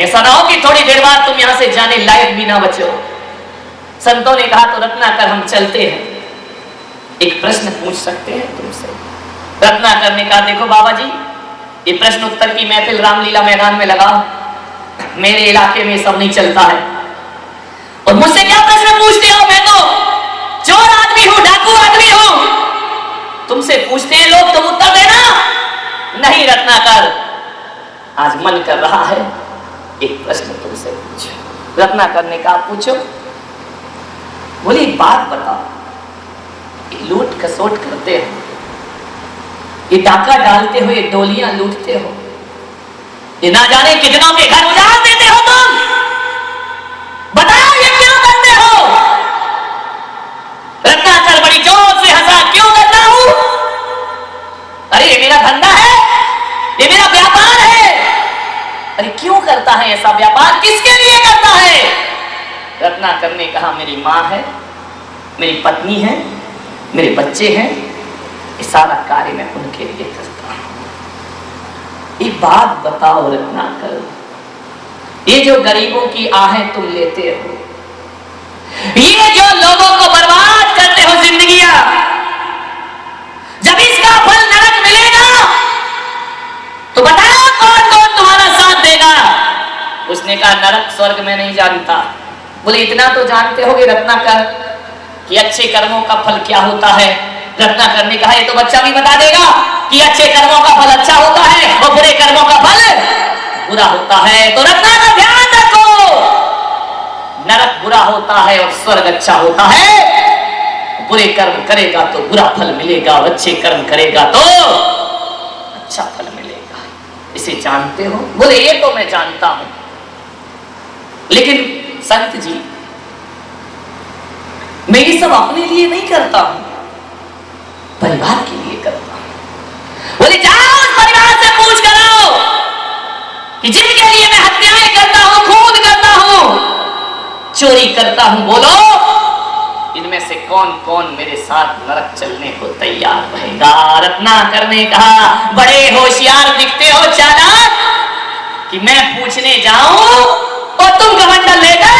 ऐसा ना हो कि थोड़ी देर बाद तुम यहां से जाने लायक भी ना बचो। संतों ने कहा तो रत्नाकर हम चलते हैं, एक प्रश्न पूछ सकते हैं तुमसे। रत्नाकर ने कहा देखो बाबा जी, ये प्रश्न उत्तर की महफिल रामलीला मैदान में लगाओ, मेरे इलाके में सब नहीं चलता है, और मुझसे क्या प्रश्न पूछते हो, मैं तो चोर आदमी हूं, डाकू आदमी हूं, तुमसे पूछते हैं लोग, तुम उत्तर देना। नहीं रत्नाकर, आज मन कर रहा है एक प्रश्न तुमसे पूछो। रत्नाकर ने कहा पूछो। बोले एक बात बताओ, लूट खसोट करते हो, ये डाका डालते हो, ये डोलियां लूटते हो, ये ना जाने कितनों के घर उजाड़ देते हो तुम, बताओ ये क्यों करते हो? रत्नाकर बड़ी जोर से हंसा, क्यों करता हूं? अरे ये मेरा धंधा है, ये मेरा व्यापार है। अरे क्यों करता है ऐसा व्यापार, किसके लिए करता है? रत्नाकर ने कहा मेरी माँ है, मेरी पत्नी है, मेरे बच्चे हैं, ये सारा कार्य मैं उनके लिए करता हूं। एक बात बताओ रत्नाकर, ये जो गरीबों की आहें तुम लेते हो, ये जो लोगों को बर्बाद करते हो जिंदगियां, जब इसका फल नरक मिलेगा तो बताओ कौन कौन तुम्हारा साथ देगा? उसने कहा नरक स्वर्ग में नहीं जानता। बोले इतना तो जानते होगे रत्नाकर कि अच्छे कर्मों का फल क्या होता है? रत्नाकर ने कहा ये तो बच्चा भी बता देगा कि अच्छे कर्मों का फल अच्छा होता है और बुरे कर्मों का फल बुरा होता है। तो रत्नाकर ध्यान रखो, नरक बुरा होता है और स्वर्ग अच्छा होता है। बुरे कर्म करेगा तो बुरा फल मिलेगा, और अच्छे कर्म करेगा तो अच्छा फल मिलेगा। इसे जानते हो? बोले ये तो मैं जानता हूं, लेकिन संत जी मैं ये सब अपने लिए नहीं करता हूं, परिवार के लिए करता हूं। बोले जाओ उस परिवार से पूछ कर आओ कि जिनके लिए मैं हत्याएं करता हूं, खून करता हूं, चोरी करता हूं, बोलो इनमें से कौन कौन मेरे साथ नरक चलने को तैयार रहेगा? रत्नाकर ने कहा बड़े होशियार दिखते हो चालाक, कि मैं पूछने जाऊं और तुम कमंडल लेकर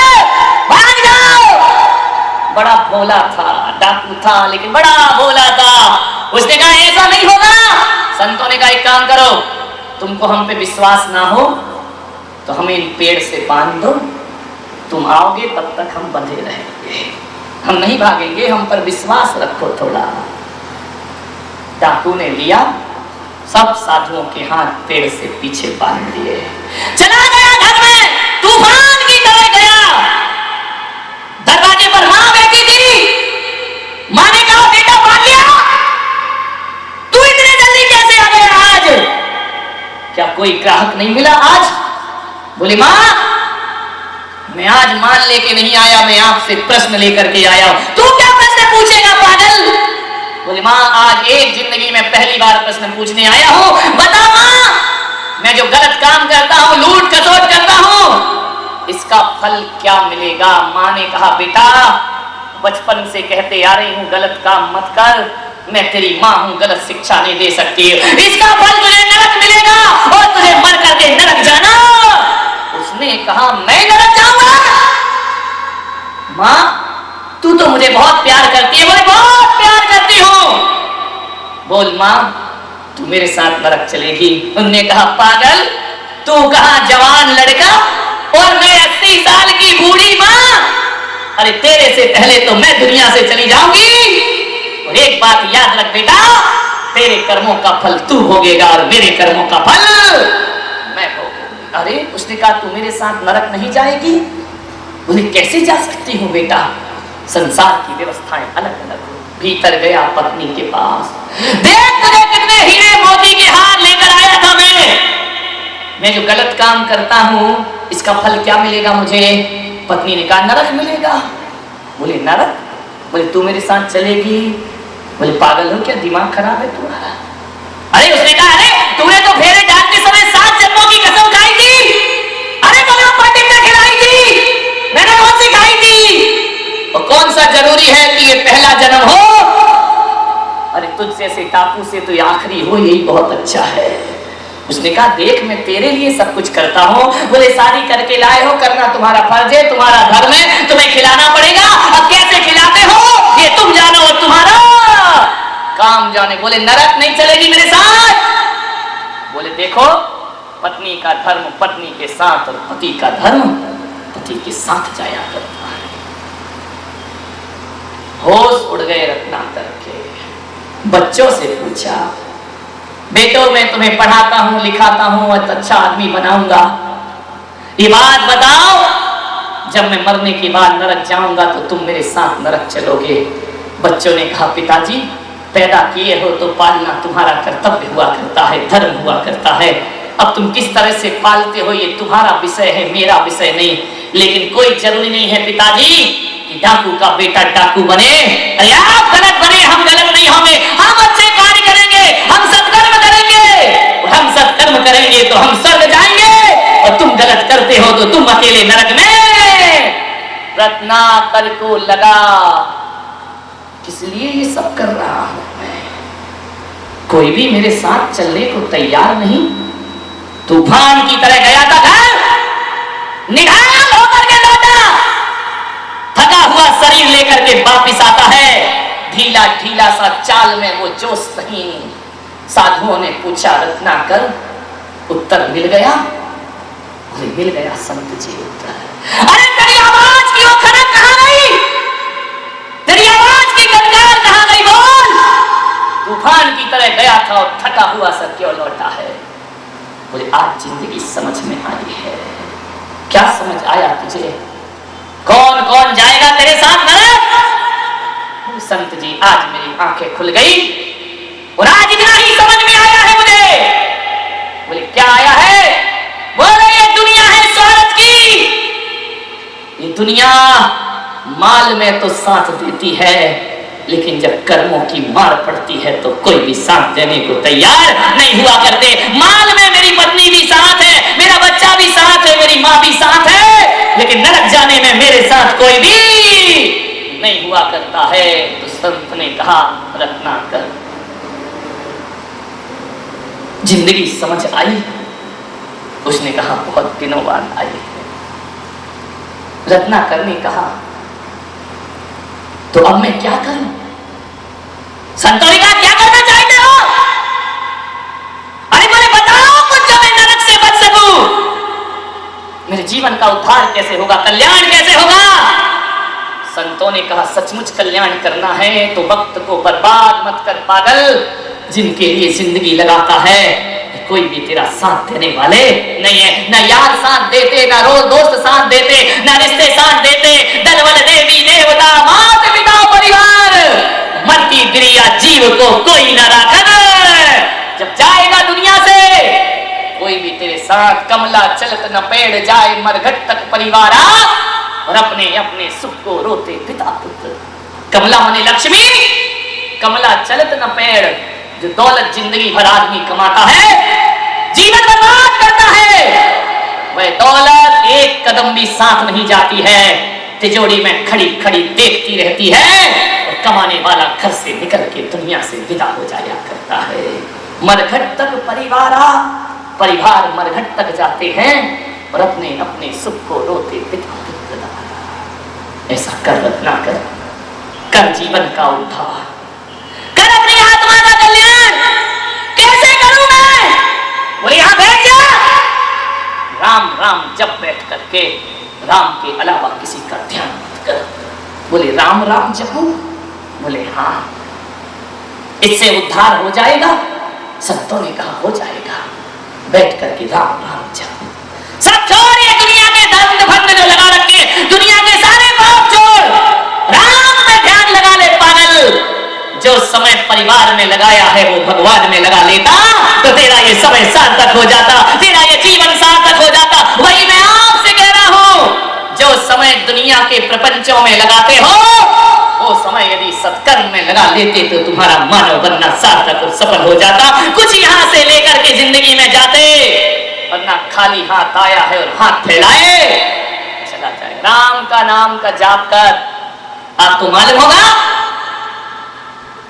बड़ा भोला था, डाकू था, लेकिन बड़ा भोला था। उसने कहा ऐसा नहीं होगा। संतों ने कहा एक काम करो, तुमको हम पे विश्वास ना हो तो हमें इन पेड़ से बांध दो, तुम आओगे तब तक हम बंधे रहेंगे, हम नहीं भागेंगे, हम पर विश्वास रखो थोड़ा। डाकू ने लिया, सब साधुओं के हाथ पेड़ से पीछे बांध दिए, चला गया घर में, तूफान की तरह गया। दरवाजे पर मां बैठी थी। मां ने कहा बेटा मान लिया, तू इतने जल्दी कैसे आ गया आज? क्या कोई ग्राहक नहीं मिला आज? बोले मां मैं आज माल लेके नहीं आया, मैं आपसे प्रश्न लेकर के आया हूं। तू क्या प्रश्न पूछेगा पागल? बोले मां आज एक जिंदगी में पहली बार प्रश्न पूछने आया हूं, बता मां मैं जो गलत काम करता हूं, लूट खसोट करता हूं, इसका फल क्या मिलेगा? मां ने कहा बेटा बचपन से कहते आ रही हूं गलत काम मत कर, मैं तेरी मां हूं, गलत शिक्षा नहीं दे सकती, इसका फल तुझे नरक मिलेगा और तुझे मर करके नरक जाना। उसने कहा मैं नरक जाऊंगा? मां तू तो मुझे बहुत प्यार करती है। बोले बहुत प्यार करती हूं। बोल मां तू मेरे साथ नरक चलेगी? उन्होंने कहा पागल, तू कहां जवान लड़का और मैं 80 साल की बूढ़ी मां, अरे तेरे से पहले तो मैं दुनिया से चली जाऊंगी। और एक बात याद रख बेटा, तेरे कर्मों का फल तू भोगेगा और मेरे कर्मों का फल मैं भोगूंगी। अरे उसने कहा तू मेरे साथ नरक नहीं जाएगी? बोले कैसे जा सकती हूँ बेटा, संसार की व्यवस्थाएं अलग अलग। भीतर गया पत्नी के पास, देख तुझे कितने हीरे मोती के हार लेकर आया था मैं जो गलत काम करता हूं इसका फल क्या मिलेगा मुझे? पत्नी ने कहा नरक मिलेगा। बोले नरक? बोले तू मेरे साथ चलेगी? बोले पागल हो क्या, दिमाग खराब है तुम्हारा? अरे उसने कहा अरे तूने तो फेरे डालते समय 7 जन्मों की कसम खाई थी। अरे बना पार्टी में खिलाई थी, मैंने कौन सी खाई थी? और कौन सा जरूरी है कि ये पहला जन्म हो? अरे तुझ जैसे टापू से तो आखिरी हो यही बहुत अच्छा है। उसने कहा देख मैं तेरे लिए सब कुछ करता हूँ। बोले शादी करके लाए हो, करना तुम्हारा फर्ज है, तुम्हारा धर्म है, तुम्हें खिलाना पड़ेगा। अब कैसे खिलाते हो ये तुम जानो और तुम्हारा काम जाने। बोले नरक नहीं चलेगी मेरे साथ? बोले देखो पत्नी का धर्म पत्नी के साथ और पति का धर्म पति के साथ जाया करता है। होश उड़ गए रत्नाकर के। बच्चों से पूछा बेटो मैं तुम्हें पढ़ाता हूं लिखाता हूं और अच्छा आदमी बनाऊंगा, ये बात बताओ जब मैं मरने के बाद नरक जाऊंगा तो तुम मेरे साथ नरक चलोगे? बच्चों ने कहा पिताजी पैदा किए हो तो पालना तुम्हारा कर्तव्य हुआ करता है, धर्म हुआ करता है। अब तुम किस तरह से पालते हो ये तुम्हारा विषय है, मेरा विषय नहीं। लेकिन कोई जरूरी नहीं है पिताजी कि डाकू का बेटा डाकू बने। अरे आप गलत बने, हम गलत नहीं होंगे, हम अच्छे कार्य करेंगे, हम सत्कर्म करेंगे, और हम सत्कर्म करेंगे तो हम स्वर्ग जाएंगे, और तुम गलत करते हो तो तुम अकेले नरक में। रत्नाकर को लगा किस लिए ये सब कर रहा हूं मैं, कोई भी मेरे साथ चलने को तैयार नहीं। तूफान की तरह गया था घर, निढाल होकर के लौटा, थका हुआ शरीर लेकर के वापिस आता है, ढीला ढीला सा चाल में वो जोश नहीं। साधुओं ने पूछा रत्नाकर उत्तर मिल गया? बोले मिल गया संत जी उत्तर। अरे तेरी आवाज की वो खनक कहां गई? तेरी आवाज की गंगार कहां गई? बोल। तूफान की तरह गया था और थका हुआ सा क्यों लौटा है? बोले आज जिंदगी समझ में आई है। क्या समझ आया तुझे? कौन कौन जाएगा तेरे साथ नरक? संत जी आज मेरी आंखें खुल गई और आज इतना ही समझ में आया है मुझे। बोले क्या आया है? बोले ये दुनिया है स्वार्थ की, ये दुनिया माल में तो साथ देती है, लेकिन जब कर्मों की मार पड़ती है तो कोई भी साथ देने को तैयार नहीं हुआ करते। माल में मेरी पत्नी भी साथ है, मेरा बच्चा भी साथ है, मेरी माँ भी साथ है, लेकिन नरक जाने में मेरे साथ कोई भी नहीं हुआ करता है। तो संत ने कहा रत्नाकर जिंदगी समझ आई? उसने कहा बहुत दिनों बाद आई। रत्नाकर ने कहा तो अब मैं क्या करूं? संतों ने कहा क्या करना चाहते हो? अरे बोले बताओ कुछ जो मैं नरक से बच सकूं। मेरे जीवन का उद्धार कैसे होगा, कल्याण कैसे होगा? संतों ने कहा सचमुच कल्याण करना है तो वक्त को बर्बाद मत कर पागल। जिनके लिए जिंदगी लगाता है कोई भी तेरा साथ देने वाले नहीं है। न यार साथ देते, न रोज दोस्त साथ देते, न रिश्ते साथ देते, दलबल देवी देवता माता पिता परिवार, मरती क्रिया जीव को कोई न राखन। जब जाएगा दुनिया से कोई भी तेरे साथ, कमला चलत न पेड़ जाए मरघट तक परिवार और अपने अपने सुख को रोते पिता पुत्र। कमला माने लक्ष्मी, कमला चलत न पेड़। जो दौलत जिंदगी भर आदमी कमाता है, जीवन बर्बाद करता है, वह दौलत एक कदम भी साथ नहीं जाती है, तिजोरी में खड़ी खड़ी देखती रहती है और कमाने वाला घर से निकल के दुनिया से विदा हो जाया करता है। मरघट तक परिवार मरघट तक जाते हैं और अपने अपने सुख को रोते पिता पुत्र। ऐसा कर ना कर जीवन का उद्धार, कर अपनी आत्मा का कल्याण। कैसे करूं मैं? बोले यहां बैठ जा, राम राम जब बैठ करके राम के अलावा किसी का ध्यान मत कर। बोले राम राम जपो? बोले हाँ। इससे उद्धार हो जाएगा? संतों ने कहा हो जाएगा। बैठ करके राम राम जपो। सब छोड़िए दुनिया के दंड भंड जो लगा रखे, दुनिया के सारे पाप छोड़, राम में ध्यान लगा ले पागल। जो समय परिवार में लगाया है वो भगवान में लगा लेता तो तेरा ये समय सार्थक हो जाता, तेरा ये जीवन सार्थक हो जाता। वही मैं आपसे कह रहा हूं, जो समय दुनिया के प्रपंचों में लगाते हो वो समय यदि सत्कर्म में लगा लेते तो तुम्हारा मानव बनना सार्थक और सफल हो जाता। कुछ यहां से लेकर के जिंदगी में जाते, वरना खाली हाथ आया है और हाथ फैलाए चला जाए। राम का नाम का जाप कर, आपको मालूम होगा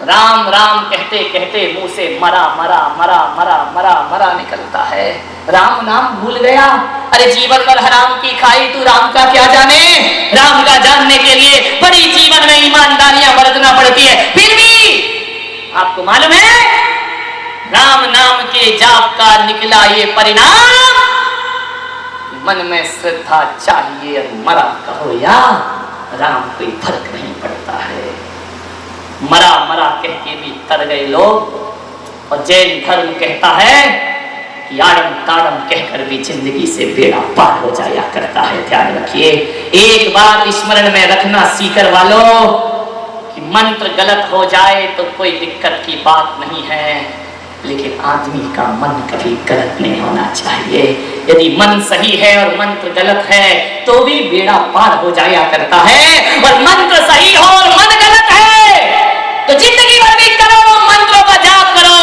राम राम कहते कहते मुंह से मरा मरा मरा मरा मरा मरा निकलता है। राम नाम भूल गया। अरे जीवन भर हराम की खाई तू राम का क्या जाने। राम का जानने के लिए बड़ी जीवन में ईमानदारियां बरतना पड़ती है। फिर भी आपको मालूम है राम नाम के जाप का निकला ये परिणाम, मन में श्रद्धा चाहिए और मरा कहो या राम कोई फर्क नहीं पड़ता है। मरा मरा कह के भी तर गए लोग। और जैन धर्म कहता है कि आड़म ताड़म कहकर भी जिंदगी से बेड़ा पार हो जाया करता है। ध्यान रखिए, एक बार स्मरण में रखना सीकर वालों कि मंत्र गलत हो जाए तो कोई दिक्कत की बात नहीं है, लेकिन आदमी का मन कभी गलत नहीं होना चाहिए। यदि मन सही है और मंत्र गलत है तो भी बेड़ा पार हो जाया करता है। और मंत्र सही हो और मन गलत है तो जिंदगी भर भी करो, मंत्रों का जाप करो।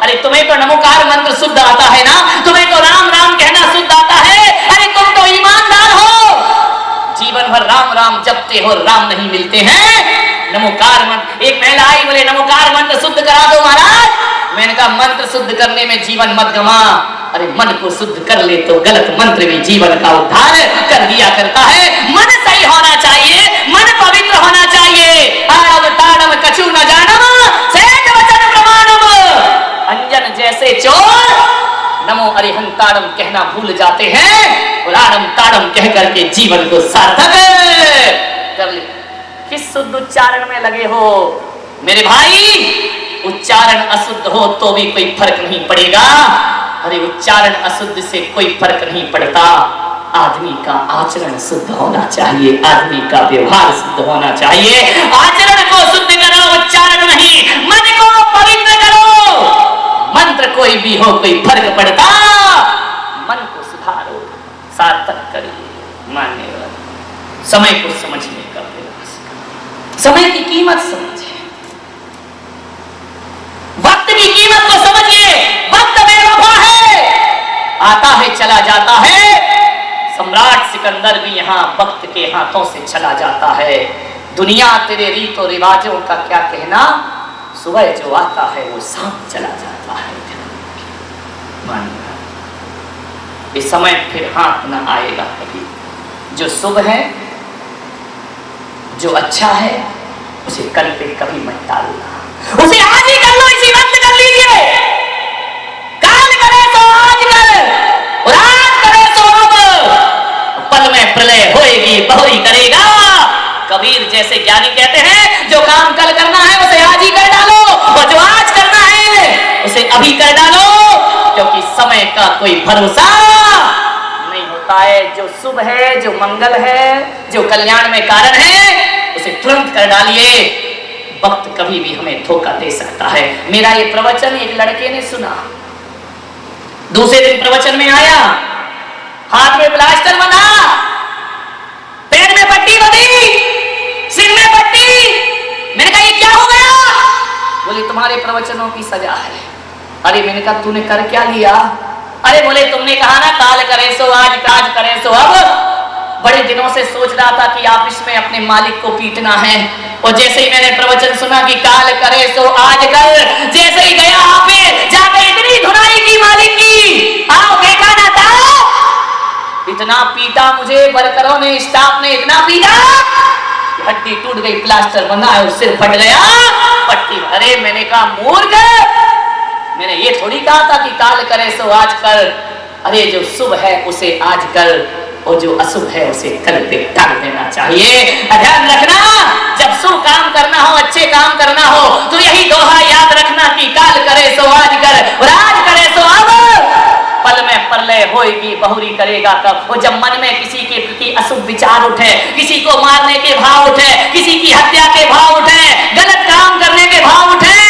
अरे तुम्हें तो नमोकार मंत्र शुद्ध आता है ना, तुम्हें तो राम राम कहना शुद्ध आता है। अरे तुम तो ईमानदार हो, जीवन भर राम राम जपते हो, राम नहीं मिलते हैं। नमोकार मंत्र, एक महिला आई बोले नमोकार मंत्र शुद्ध करा दो महाराज। मैंने कहा मंत्र शुद्ध करने में जीवन मत गवा। अरे मन को शुद्ध कर ले तो गलत मंत्र भी जीवन का उद्धार कर दिया करता है। मन सही होना चाहिए, मन पवित्र होना चाहिए। आड़म ताड़म कछु न जानम, सहज वचन प्रमाणम। अंजन जैसे चोर नमो अरिहंताड़म कहना भूल जाते हैं और आड़म ताड़म कह करके जीवन को सार्थक कर ले। किस शुद्ध उच्चारण में लगे हो मेरे भाई? उच्चारण अशुद्ध हो तो भी कोई फर्क नहीं पड़ेगा। अरे उच्चारण अशुद्ध से कोई फर्क नहीं पड़ता। आदमी का आचरण शुद्ध होना चाहिए, आदमी का व्यवहार शुद्ध होना चाहिए। आचरण को शुद्ध करो, उच्चारण नहीं। मन को पवित्र करो। मंत्र कोई भी हो कोई फर्क पड़ता। मन को सुधारो, सार्थक करिए। मान्यवर समय को समझने का प्रयास, समय की कीमत समझिए, वक्त की कीमत को समझिए। वक्त बेवफा है, आता है चला जाता है। सम्राट सिकंदर भी यहाँ वक्त के हाथों से चला जाता है। दुनिया तेरे रीतों रिवाजों का क्या कहना, सुबह जो आता है वो शाम चला जाता है। मानिए इस समय फिर हाथ न आएगा कभी। जो शुभ है, जो अच्छा है उसे कल पे कभी मत टालना, उसे आज ही कर लो, इसी वक्त कर लीजिए। काल करे तो आज कर, और आज करे तो अब। पल में प्रलय होएगी, बहुरी करेगा। कबीर जैसे ज्ञानी कहते हैं, जो काम कल करना है उसे आज ही कर डालो, और जो आज करना है उसे अभी कर डालो, क्योंकि समय का कोई भरोसा नहीं होता है। जो शुभ है, जो मंगल है, जो कल्याण में कारण है, उसे तुरंत कर डालिए। वक्त कभी भी हमें धोखा दे सकता है। मेरा ये प्रवचन एक लड़के ने सुना, दूसरे दिन प्रवचन में आया, हाथ में प्लास्टर बना, पैर में पट्टी बंधी, सिर में पट्टी। मैंने कहा ये क्या हो गया? बोले तुम्हारे प्रवचनों की सजा है। अरे मैंने कहा तूने कर क्या लिया? अरे बोले तुमने कहा ना काल करे सो आज, काज करे सो अब। बड़े दिनों से सोच रहा था कि ऑफिस में अपने मालिक को पीटना है, और जैसे ही मैंने प्रवचन सुना कि काल करे सो आज कर, जैसे ही गया ऑफिस जाके इतनी धुनाई की मालिक की, आओ देखा ना था, इतना पीटा मुझे वर्करों ने, स्टाफ ने इतना पीटा, हड्डी टूट गई, प्लास्टर बना और सिर फट गया, पट्टी। अरे मैंने कहा मूर्ख, मैंने ये थोड़ी कहा था कि काल करे सो आज कर। अरे जो शुभ है उसे आज कर, और जो अशुभ है उसे कल पे टाल देना चाहिए। ध्यान रखना, जब शुभ काम करना हो, अच्छे काम करना हो, तो यही दोहा याद रखना कि काल करे सो आज कर, और आज करे सो अब। पल में प्रलय होएगी, बहुरी करेगा कब। और जब मन में किसी के प्रति अशुभ विचार उठे, किसी को मारने के भाव उठे, किसी की हत्या के भाव उठे, गलत काम करने के भाव उठे,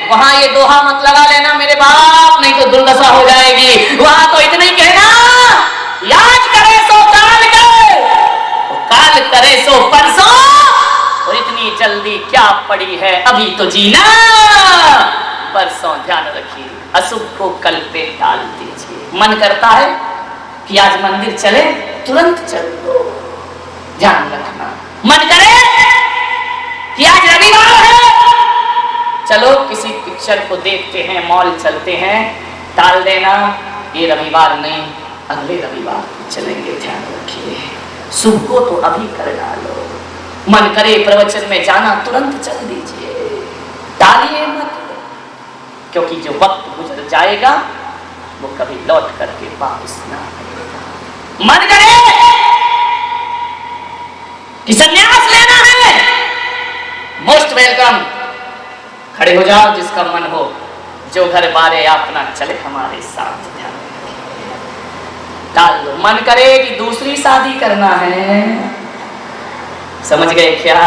वहां ये दोहा मत लगा लेना मेरे बाप, नहीं तो दुर्दशा हो जाएगी। वहां तो इतना ही कहना, याद करे सो काल कर, काल करे सो परसों, और इतनी जल्दी क्या पड़ी है, अभी तो जीना। परसों ध्यान रखिए, अशुभ को कल पे टाल दीजिए। मन करता है कि आज मंदिर चले, तुरंत चल दो, ध्यान रखना। मन करे कि आज रविवार है, चलो किसी पिक्चर को देखते हैं, मॉल चलते हैं, टाल देना, ये रविवार नहीं, अगले रविवार चलेंगे। ध्यान रखिए, शुभ को तो अभी कर डालो। मन करे प्रवचन में जाना, तुरंत चल दीजिए, टालिए मत, क्योंकि जो वक्त गुजर जाएगा वो कभी लौट करके वापस ना आएगा। मन करे कि संन्यास लेना है, मोस्ट वेलकम, खड़े हो जाओ जिसका मन हो, जो घर बारे अपना चले हमारे साथ। ध्यान डाल लो। मन करे कि दूसरी शादी करना है, समझ गए क्या?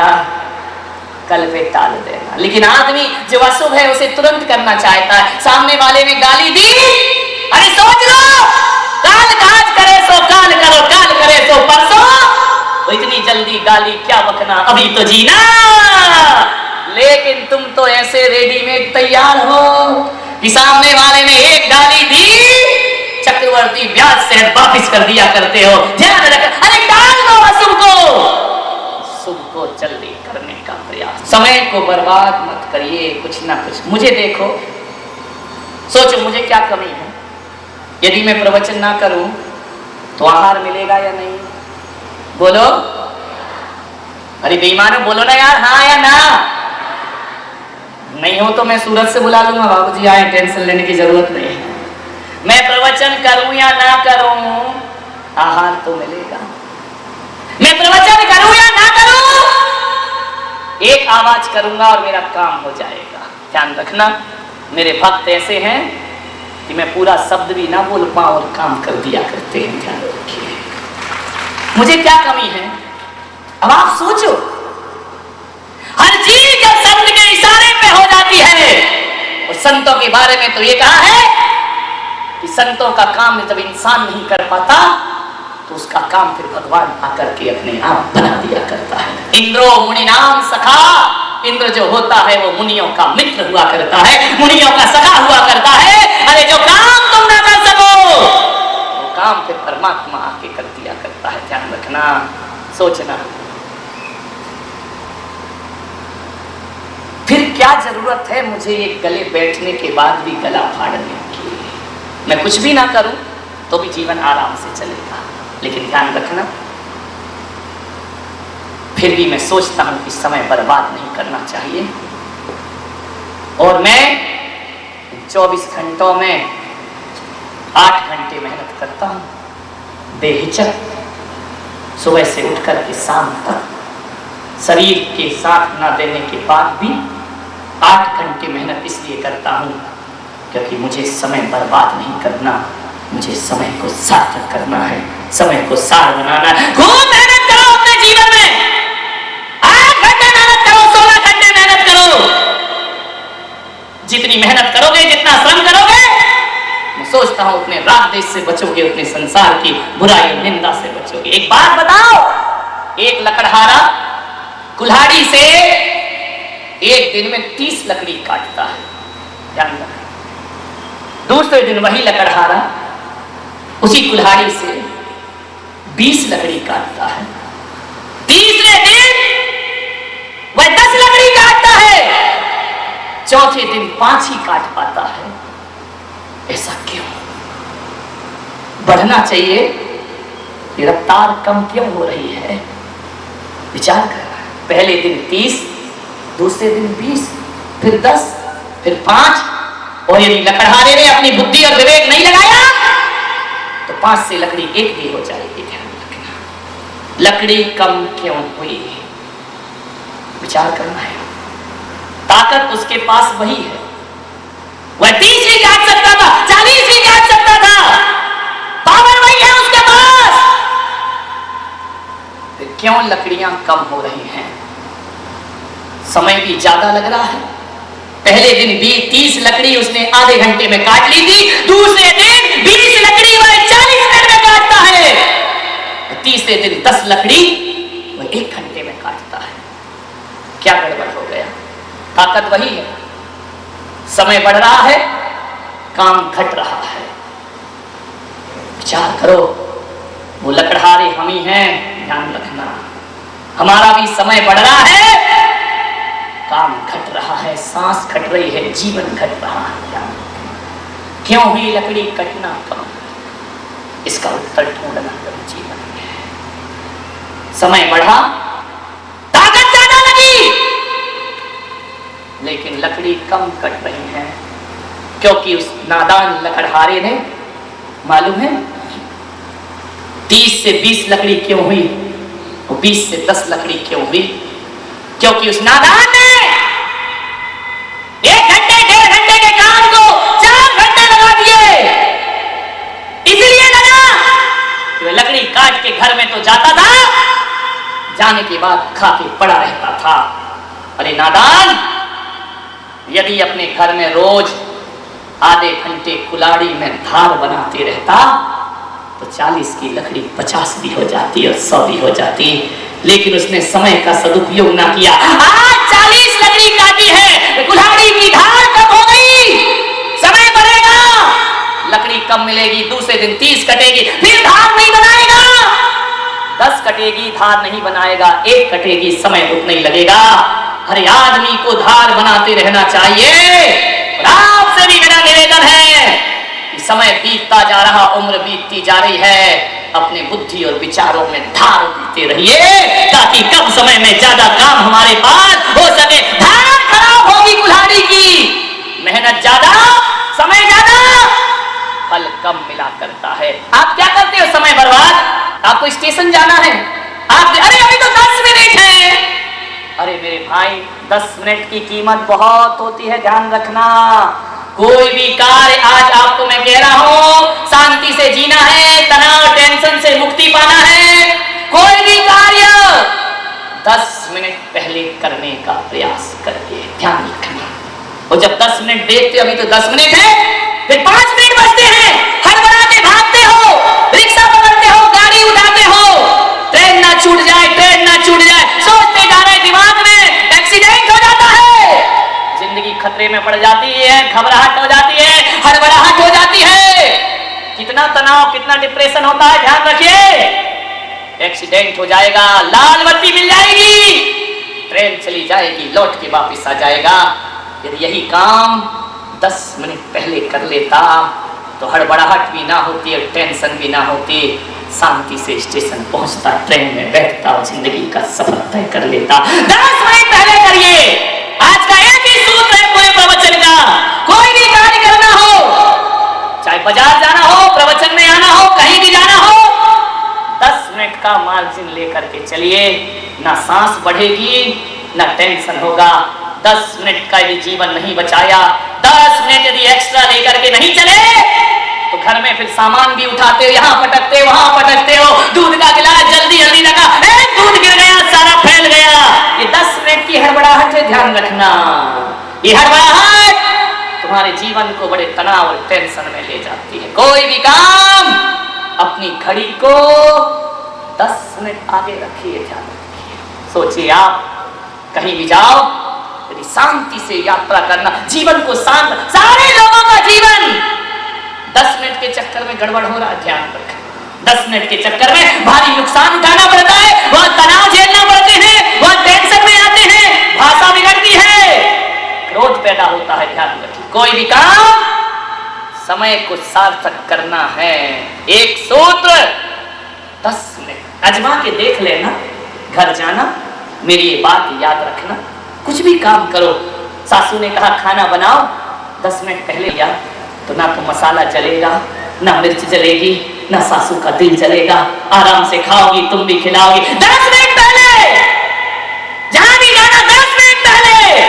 कल पे टाल देना। लेकिन आदमी जो अशुभ है उसे तुरंत करना चाहता है। सामने वाले ने गाली दी, अरे सोच लो, काल काज करे सो काल करो, काल करे सो परसों, तो इतनी जल्दी गाली क्या बकना, अभी तो जीना। लेकिन तुम तो ऐसे रेडीमेड तैयार हो कि सामने वाले ने एक गाली दी, चक्रवर्ती ब्याज से वापिस कर दिया करते हो। ध्यान रख, अरे टाल दो अशुभ को, शुभ को जल्दी करने का प्रयास। समय को बर्बाद मत करिए, कुछ ना कुछ। मुझे देखो, सोचो मुझे क्या कमी है। यदि मैं प्रवचन ना करूं तो आहार मिलेगा या नहीं? बोलो, अरे बेईमानो बोलो ना यार, हाँ या ना। नहीं हो तो मैं सूरत से बुला लूंगा, बाबूजी आए, टेंशन लेने की जरूरत नहीं है। मैं प्रवचन करूं या ना करूं, आहार तो मिलेगा। मैं प्रवचन करूं या ना करूं, एक आवाज करूंगा और मेरा काम हो जाएगा। ध्यान रखना, मेरे भक्त ऐसे हैं कि मैं पूरा शब्द भी ना बोल पाऊं और काम कर दिया करते हैं। ध्यान रखिए, मुझे क्या कमी है? अब आप सोचो, हर चीज जब संत के इशारे पे हो जाती है, और संतों के बारे में तो ये कहा है कि संतों का काम जब इंसान नहीं कर पाता तो उसका काम फिर भगवान आकर के अपने आप बना दिया करता है। इंद्रो मुनि नाम सखा, इंद्र जो होता है वो मुनियों का मित्र हुआ करता है, मुनियों का सखा हुआ करता है। अरे जो काम तुम ना कर सको वो काम फिर परमात्मा आके कर दिया करता है। ध्यान रखना, सोचना। फिर क्या जरूरत है मुझे एक गले बैठने के बाद भी गला फाड़ने की? मैं कुछ भी ना करूं तो भी जीवन आराम से चलेगा। लेकिन ध्यान रखना, फिर भी मैं सोचता हूं कि समय बर्बाद नहीं करना चाहिए, और मैं 24 घंटों में 8 घंटे मेहनत करता हूं, बेहिचक, सुबह से उठकर के शाम तक शरीर के साथ ना देने के बाद भी 8 घंटे मेहनत इसलिए करता हूं क्योंकि मुझे समय बर्बाद नहीं करना, मुझे समय को सार्थक करना है, समय को सार बनाना है। खूब मेहनत करो अपने जीवन में, 8 घंटे मेहनत करो, 16 घंटे मेहनत करो। जितनी मेहनत करोगे, जितना श्रम करोगे, मैं सोचता हूं उतने राग देश से बचोगे, उतने संसार की बुराई और निंदा से बचोगे। एक बात बताओ, एक लकड़हारा कुल्हाड़ी से एक दिन में 30 लकड़ी काटता है, ध्यान रखना। दूसरे दिन वही लकड़हारा उसी कुल्हाड़ी से 20 लकड़ी काटता है, तीसरे दिन वह 10 लकड़ी काटता है, चौथे दिन 5 ही काट पाता है। ऐसा क्यों? बढ़ना चाहिए, रफ्तार कम क्यों हो रही है? विचार कर। पहले दिन 30, दूसरे दिन 20, फिर 10, फिर 5, और यदि लकड़हारे ने अपनी बुद्धि और विवेक नहीं लगाया तो 5 से लकड़ी 1 भी हो जाएगी। ध्यान रखना, लकड़ी कम क्यों हुई? विचार करना है। ताकत उसके पास वही है, वह 30 भी काट सकता था, 40 भी काट सकता था, पावर वही है उसके पास। फिर क्यों लकड़ियां कम हो रही हैं? समय भी ज्यादा लग रहा है। पहले दिन भी 30 लकड़ी उसने आधे घंटे में काट ली थी, दूसरे दिन 20 लकड़ी वह 40 मिनट में काटता है, तीसरे दिन 10 लकड़ी वह 1 घंटे में काटता है। क्या गड़बड़ हो गया? ताकत वही है, समय बढ़ रहा है, काम घट रहा है। विचार करो, वो लकड़हारे हम ही हैं, ध्यान रखना। हमारा भी समय बढ़ रहा है, काम घट रहा है, सांस घट रही है, जीवन घट रहा है। क्यों हुई लकड़ी कटना कम? इसका उत्तर ढूंढना करो जीवन में। समय बढ़ा, ताकत ज्यादा लगी, लेकिन लकड़ी कम कट रही है क्योंकि उस नादान लकड़हारे ने, मालूम है 30 से 20 लकड़ी क्यों हुई, और 20 से 10 लकड़ी क्यों हुई? क्योंकि उस नादान ने 1 घंटे 1.5 घंटे के काम को 4 घंटे लगा दिए। इसलिए लगा कि वह लकड़ी काट के घर में तो जाता था, जाने के बाद खा के पड़ा रहता था। अरे नादान, यदि अपने घर में रोज आधे घंटे कुल्हाड़ी में धार बनाते रहता तो 40 की लकड़ी 50 भी हो जाती और 100 भी हो जाती, लेकिन उसने समय का सदुपयोग ना किया। आज 40 लकड़ी काटी है, कुल्हाड़ी की धार कम हो गई, समय बढ़ेगा, लकड़ी कम मिलेगी, दूसरे दिन 30 कटेगी, फिर धार नहीं बनाएगा, 10 कटेगी, धार नहीं बनाएगा, 1 कटेगी, समय उतना ही लगेगा। हर आदमी को धार बनाते रहना चाहिए। और आपसे भी मेरा निवेदन है कि समय बीतता जा रहा, उम्र बीतती जा रही है, अपने बुद्धि और विचारों में धार देते रहिए ताकि कम समय में ज्यादा काम हमारे पास हो सके। धार खराब होगी कुल्हाड़ी की, मेहनत ज्यादा, समय ज्यादा, फल कम मिला करता है। आप क्या करते हो समय बर्बाद? आपको स्टेशन जाना है, आप अरे अभी तो 10 मिनट है। अरे मेरे भाई, 10 मिनट की कीमत बहुत होती है, ध्यान रखना। कोई भी कार्य, आज आपको मैं कह रहा हूं, शांति से जीना है, तनाव टेंशन से मुक्ति पाना है, कोई भी कार्य 10 मिनट पहले करने का प्रयास करिए, ध्यान रखना। और जब 10 मिनट देखते, अभी तो 10 मिनट है, फिर 5 मिनट बचते हैं, हड़बड़ाते भागते हो, रिक्शा पकड़ते हो, गाड़ी उठाते हो, ट्रेन ना छूट जाए, ट्रेन ना छूट जाए, सोचते जा रहे दिमाग में, एक्सीडेंट हो जाता है, जिंदगी खतरे में पड़ जाती है, घबराहट हो जाती है, हड़बड़ाहट हो जाती है, कितना तनाव, कितना डिप्रेशन होता है, ध्यान रखिए। एक्सीडेंट हो जाएगा, लाल बत्ती मिल जाएगी, ट्रेन चली जाएगी, लौट के वापिस आ जाएगा। यदि यही काम 10 मिनट पहले कर लेता तो हड़बड़ाहट भी ना होती और टेंशन भी ना होती। शांति से स्टेशन पहुंचता, ट्रेन में बैठता और जिंदगी का सफर तय कर लेता। 10 मिनट पहले करिए। आज का एक ही सूत्र है पूरे प्रवचन का। कोई भी कार्य करना हो, चाहे बाजार जाना हो, प्रवचन में आना हो, कहीं भी जाना हो, 10 मिनट का मार्जिन लेकर के चलिए। ना सांस बढ़ेगी, ना टेंशन होगा। 10 मिनट का यदि जीवन नहीं बचाया, 10 मिनट यदि एक्स्ट्रा लेकर के नहीं चले, तो घर में फिर सामान भी उठाते हो, यहाँ पटकते हो, वहां पटकते हो। दूध का गिलास जल्दी जल्दी लगा, दूध गिर गया, सारा फैल गया। ये 10 मिनट की हड़बड़ाहट है, ध्यान रखना। ये हड़बड़ाहट तुम्हारे जीवन को बड़े तनाव और टेंशन में ले जाती है। कोई भी काम अपनी घड़ी को 10 मिनट आगे रखिए, ध्यान रखिए। सोचिए, आप कहीं भी जाओ, यदि शांति से यात्रा करना, जीवन को शांत, सारे लोगों का जीवन 10 मिनट के चक्कर में गड़बड़ हो रहा है, ध्यान रखें। 10 मिनट के चक्कर में भारी नुकसान उठाना पड़ता है, वह तनाव झेलना पड़ते हैं, वह टेंशन में आते हैं, भाषा बिगड़ती है, क्रोध पैदा होता है, ध्यान रखिए। कोई भी काम समय को सार्थक करना है। एक सूत्र, 10 मिनट आजमा के देख लेना। घर जाना, मेरी ये बात याद रखना, कुछ भी काम करो। सासू ने कहा खाना बनाओ, 10 मिनट पहले या तो ना तो मसाला जलेगा, ना मिर्च जलेगी, ना सासू का दिल जलेगा। आराम से खाओगी, तुम भी खिलाओगी। 10 मिनट पहले जहां भी जाना, 10 मिनट पहले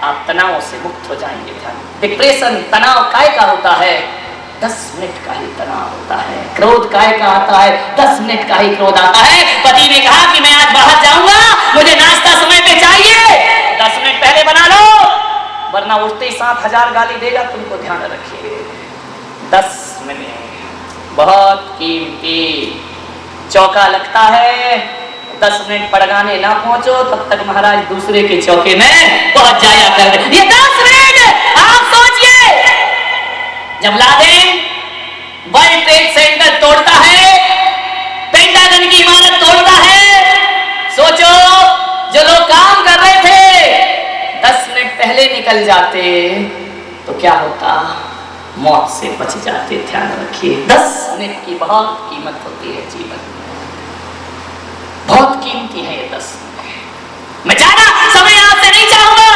आप तनाव से मुक्त हो जाएंगे। डिप्रेशन, तनाव काय का होता है? 10 मिनट का ही तनाव होता है। क्रोध काय का आता है? 10 मिनट का ही क्रोध आता है। पति ने कहा कि मैं आज बाहर जाऊंगा, मुझे नाश्ता समय पे चाहिए, 10 मिनट पहले बना लो, वरना उठते ही 7,000 गाली देगा, तुमको ध्यान रखिए। 10 मिनट बहुत कीमती। चौका लगता है, 10 मिनट पड़गाने ना पहुंचो, तब तक महाराज दूसरे के चौके में पहुंच जाया कर। ये 10 मिनट आप सोचिए, जब लादेन वर्ल्ड ट्रेड सेंटर तोड़ता है, पेंटागन की इमारत तोड़ता है, सोचो जो लोग काम कर रहे थे 10 मिनट पहले निकल जाते तो क्या होता? मौत से बच जाते। ध्यान रखिए, 10 मिनट की बहुत कीमत होती है जीवन में, बहुत कीमती है ये 10 मिनट। मैं ज्यादा समय आपसे नहीं चाहूंगा,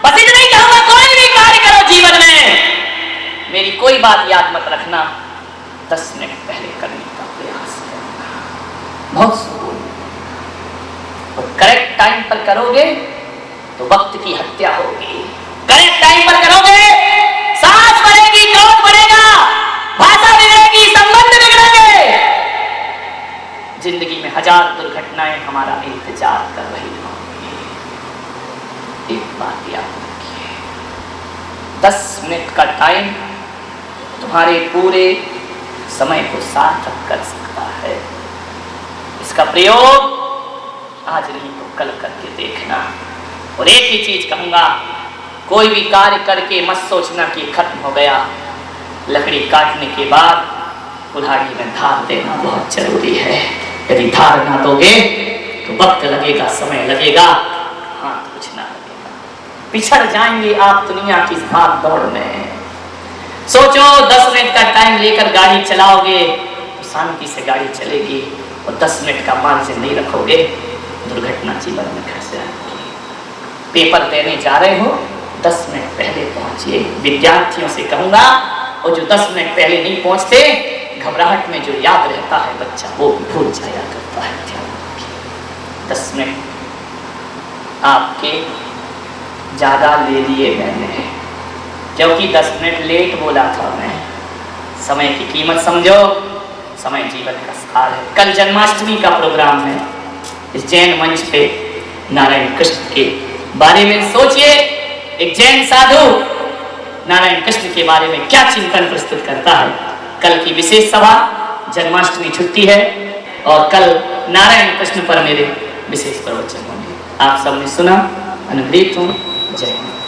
बस इतना ही कहूंगा, कोई भी कार्य करो जीवन में, मेरी कोई बात याद मत रखना, 10 मिनट पहले करने का प्रयास करना, बहुत सुकून। और करेक्ट टाइम पर करोगे तो वक्त की हत्या होगी। करेक्ट टाइम पर करोगे, सांस बढ़ेगी, क्रोध बढ़ेगा, भाषा बिगड़ेगी, संबंध बिगड़ेंगे, जिंदगी में 1000 दुर्घटनाएं हमारा इंतजार कर रही होंगी। एक बात याद रखिए, 10 मिनट का टाइम तुम्हारे पूरे समय को सार्थक कर सकता है। इसका प्रयोग आज नहीं तो कल करके देखना। और एक ही चीज कहूंगा, कोई भी कार्य करके मत सोचना कि खत्म हो गया। लकड़ी काटने के बाद कुल्हाड़ी में धार देना बहुत जरूरी है। यदि धार ना दोगे तो वक्त लगेगा, समय लगेगा, हाथ कुछ ना लगेगा, पिछड़ जाएंगे आप दुनिया की भाग दौड़ में। सोचो, 10 मिनट का टाइम लेकर गाड़ी चलाओगे तो शांति से गाड़ी चलेगी, और 10 मिनट का मार्जिन नहीं रखोगे, दुर्घटना जीवन में घट जाएगी। पेपर देने जा रहे हो, 10 मिनट पहले पहुंचिए। विद्यार्थियों से कहूंगा, और जो 10 मिनट पहले नहीं पहुंचते, घबराहट में जो याद रहता है बच्चा, वो भूल जाया करता है। 10 मिनट आपके ज्यादा ले लिए मैंने, क्योंकि 10 मिनट लेट बोला था मैं। समय की कीमत समझो, समय जीवन का सार है। कल जन्माष्टमी का प्रोग्राम है, इस जैन मंच पे नारायण कृष्ण के बारे में सोचिए। एक जैन साधु नारायण कृष्ण के बारे में क्या चिंतन प्रस्तुत करता है। कल की विशेष सभा, जन्माष्टमी छुट्टी है, और कल नारायण कृष्ण पर मेरे विशेष प्रवचन होंगे। आप सबने सुना, अनुग्रहित हूँ। जय हिंद।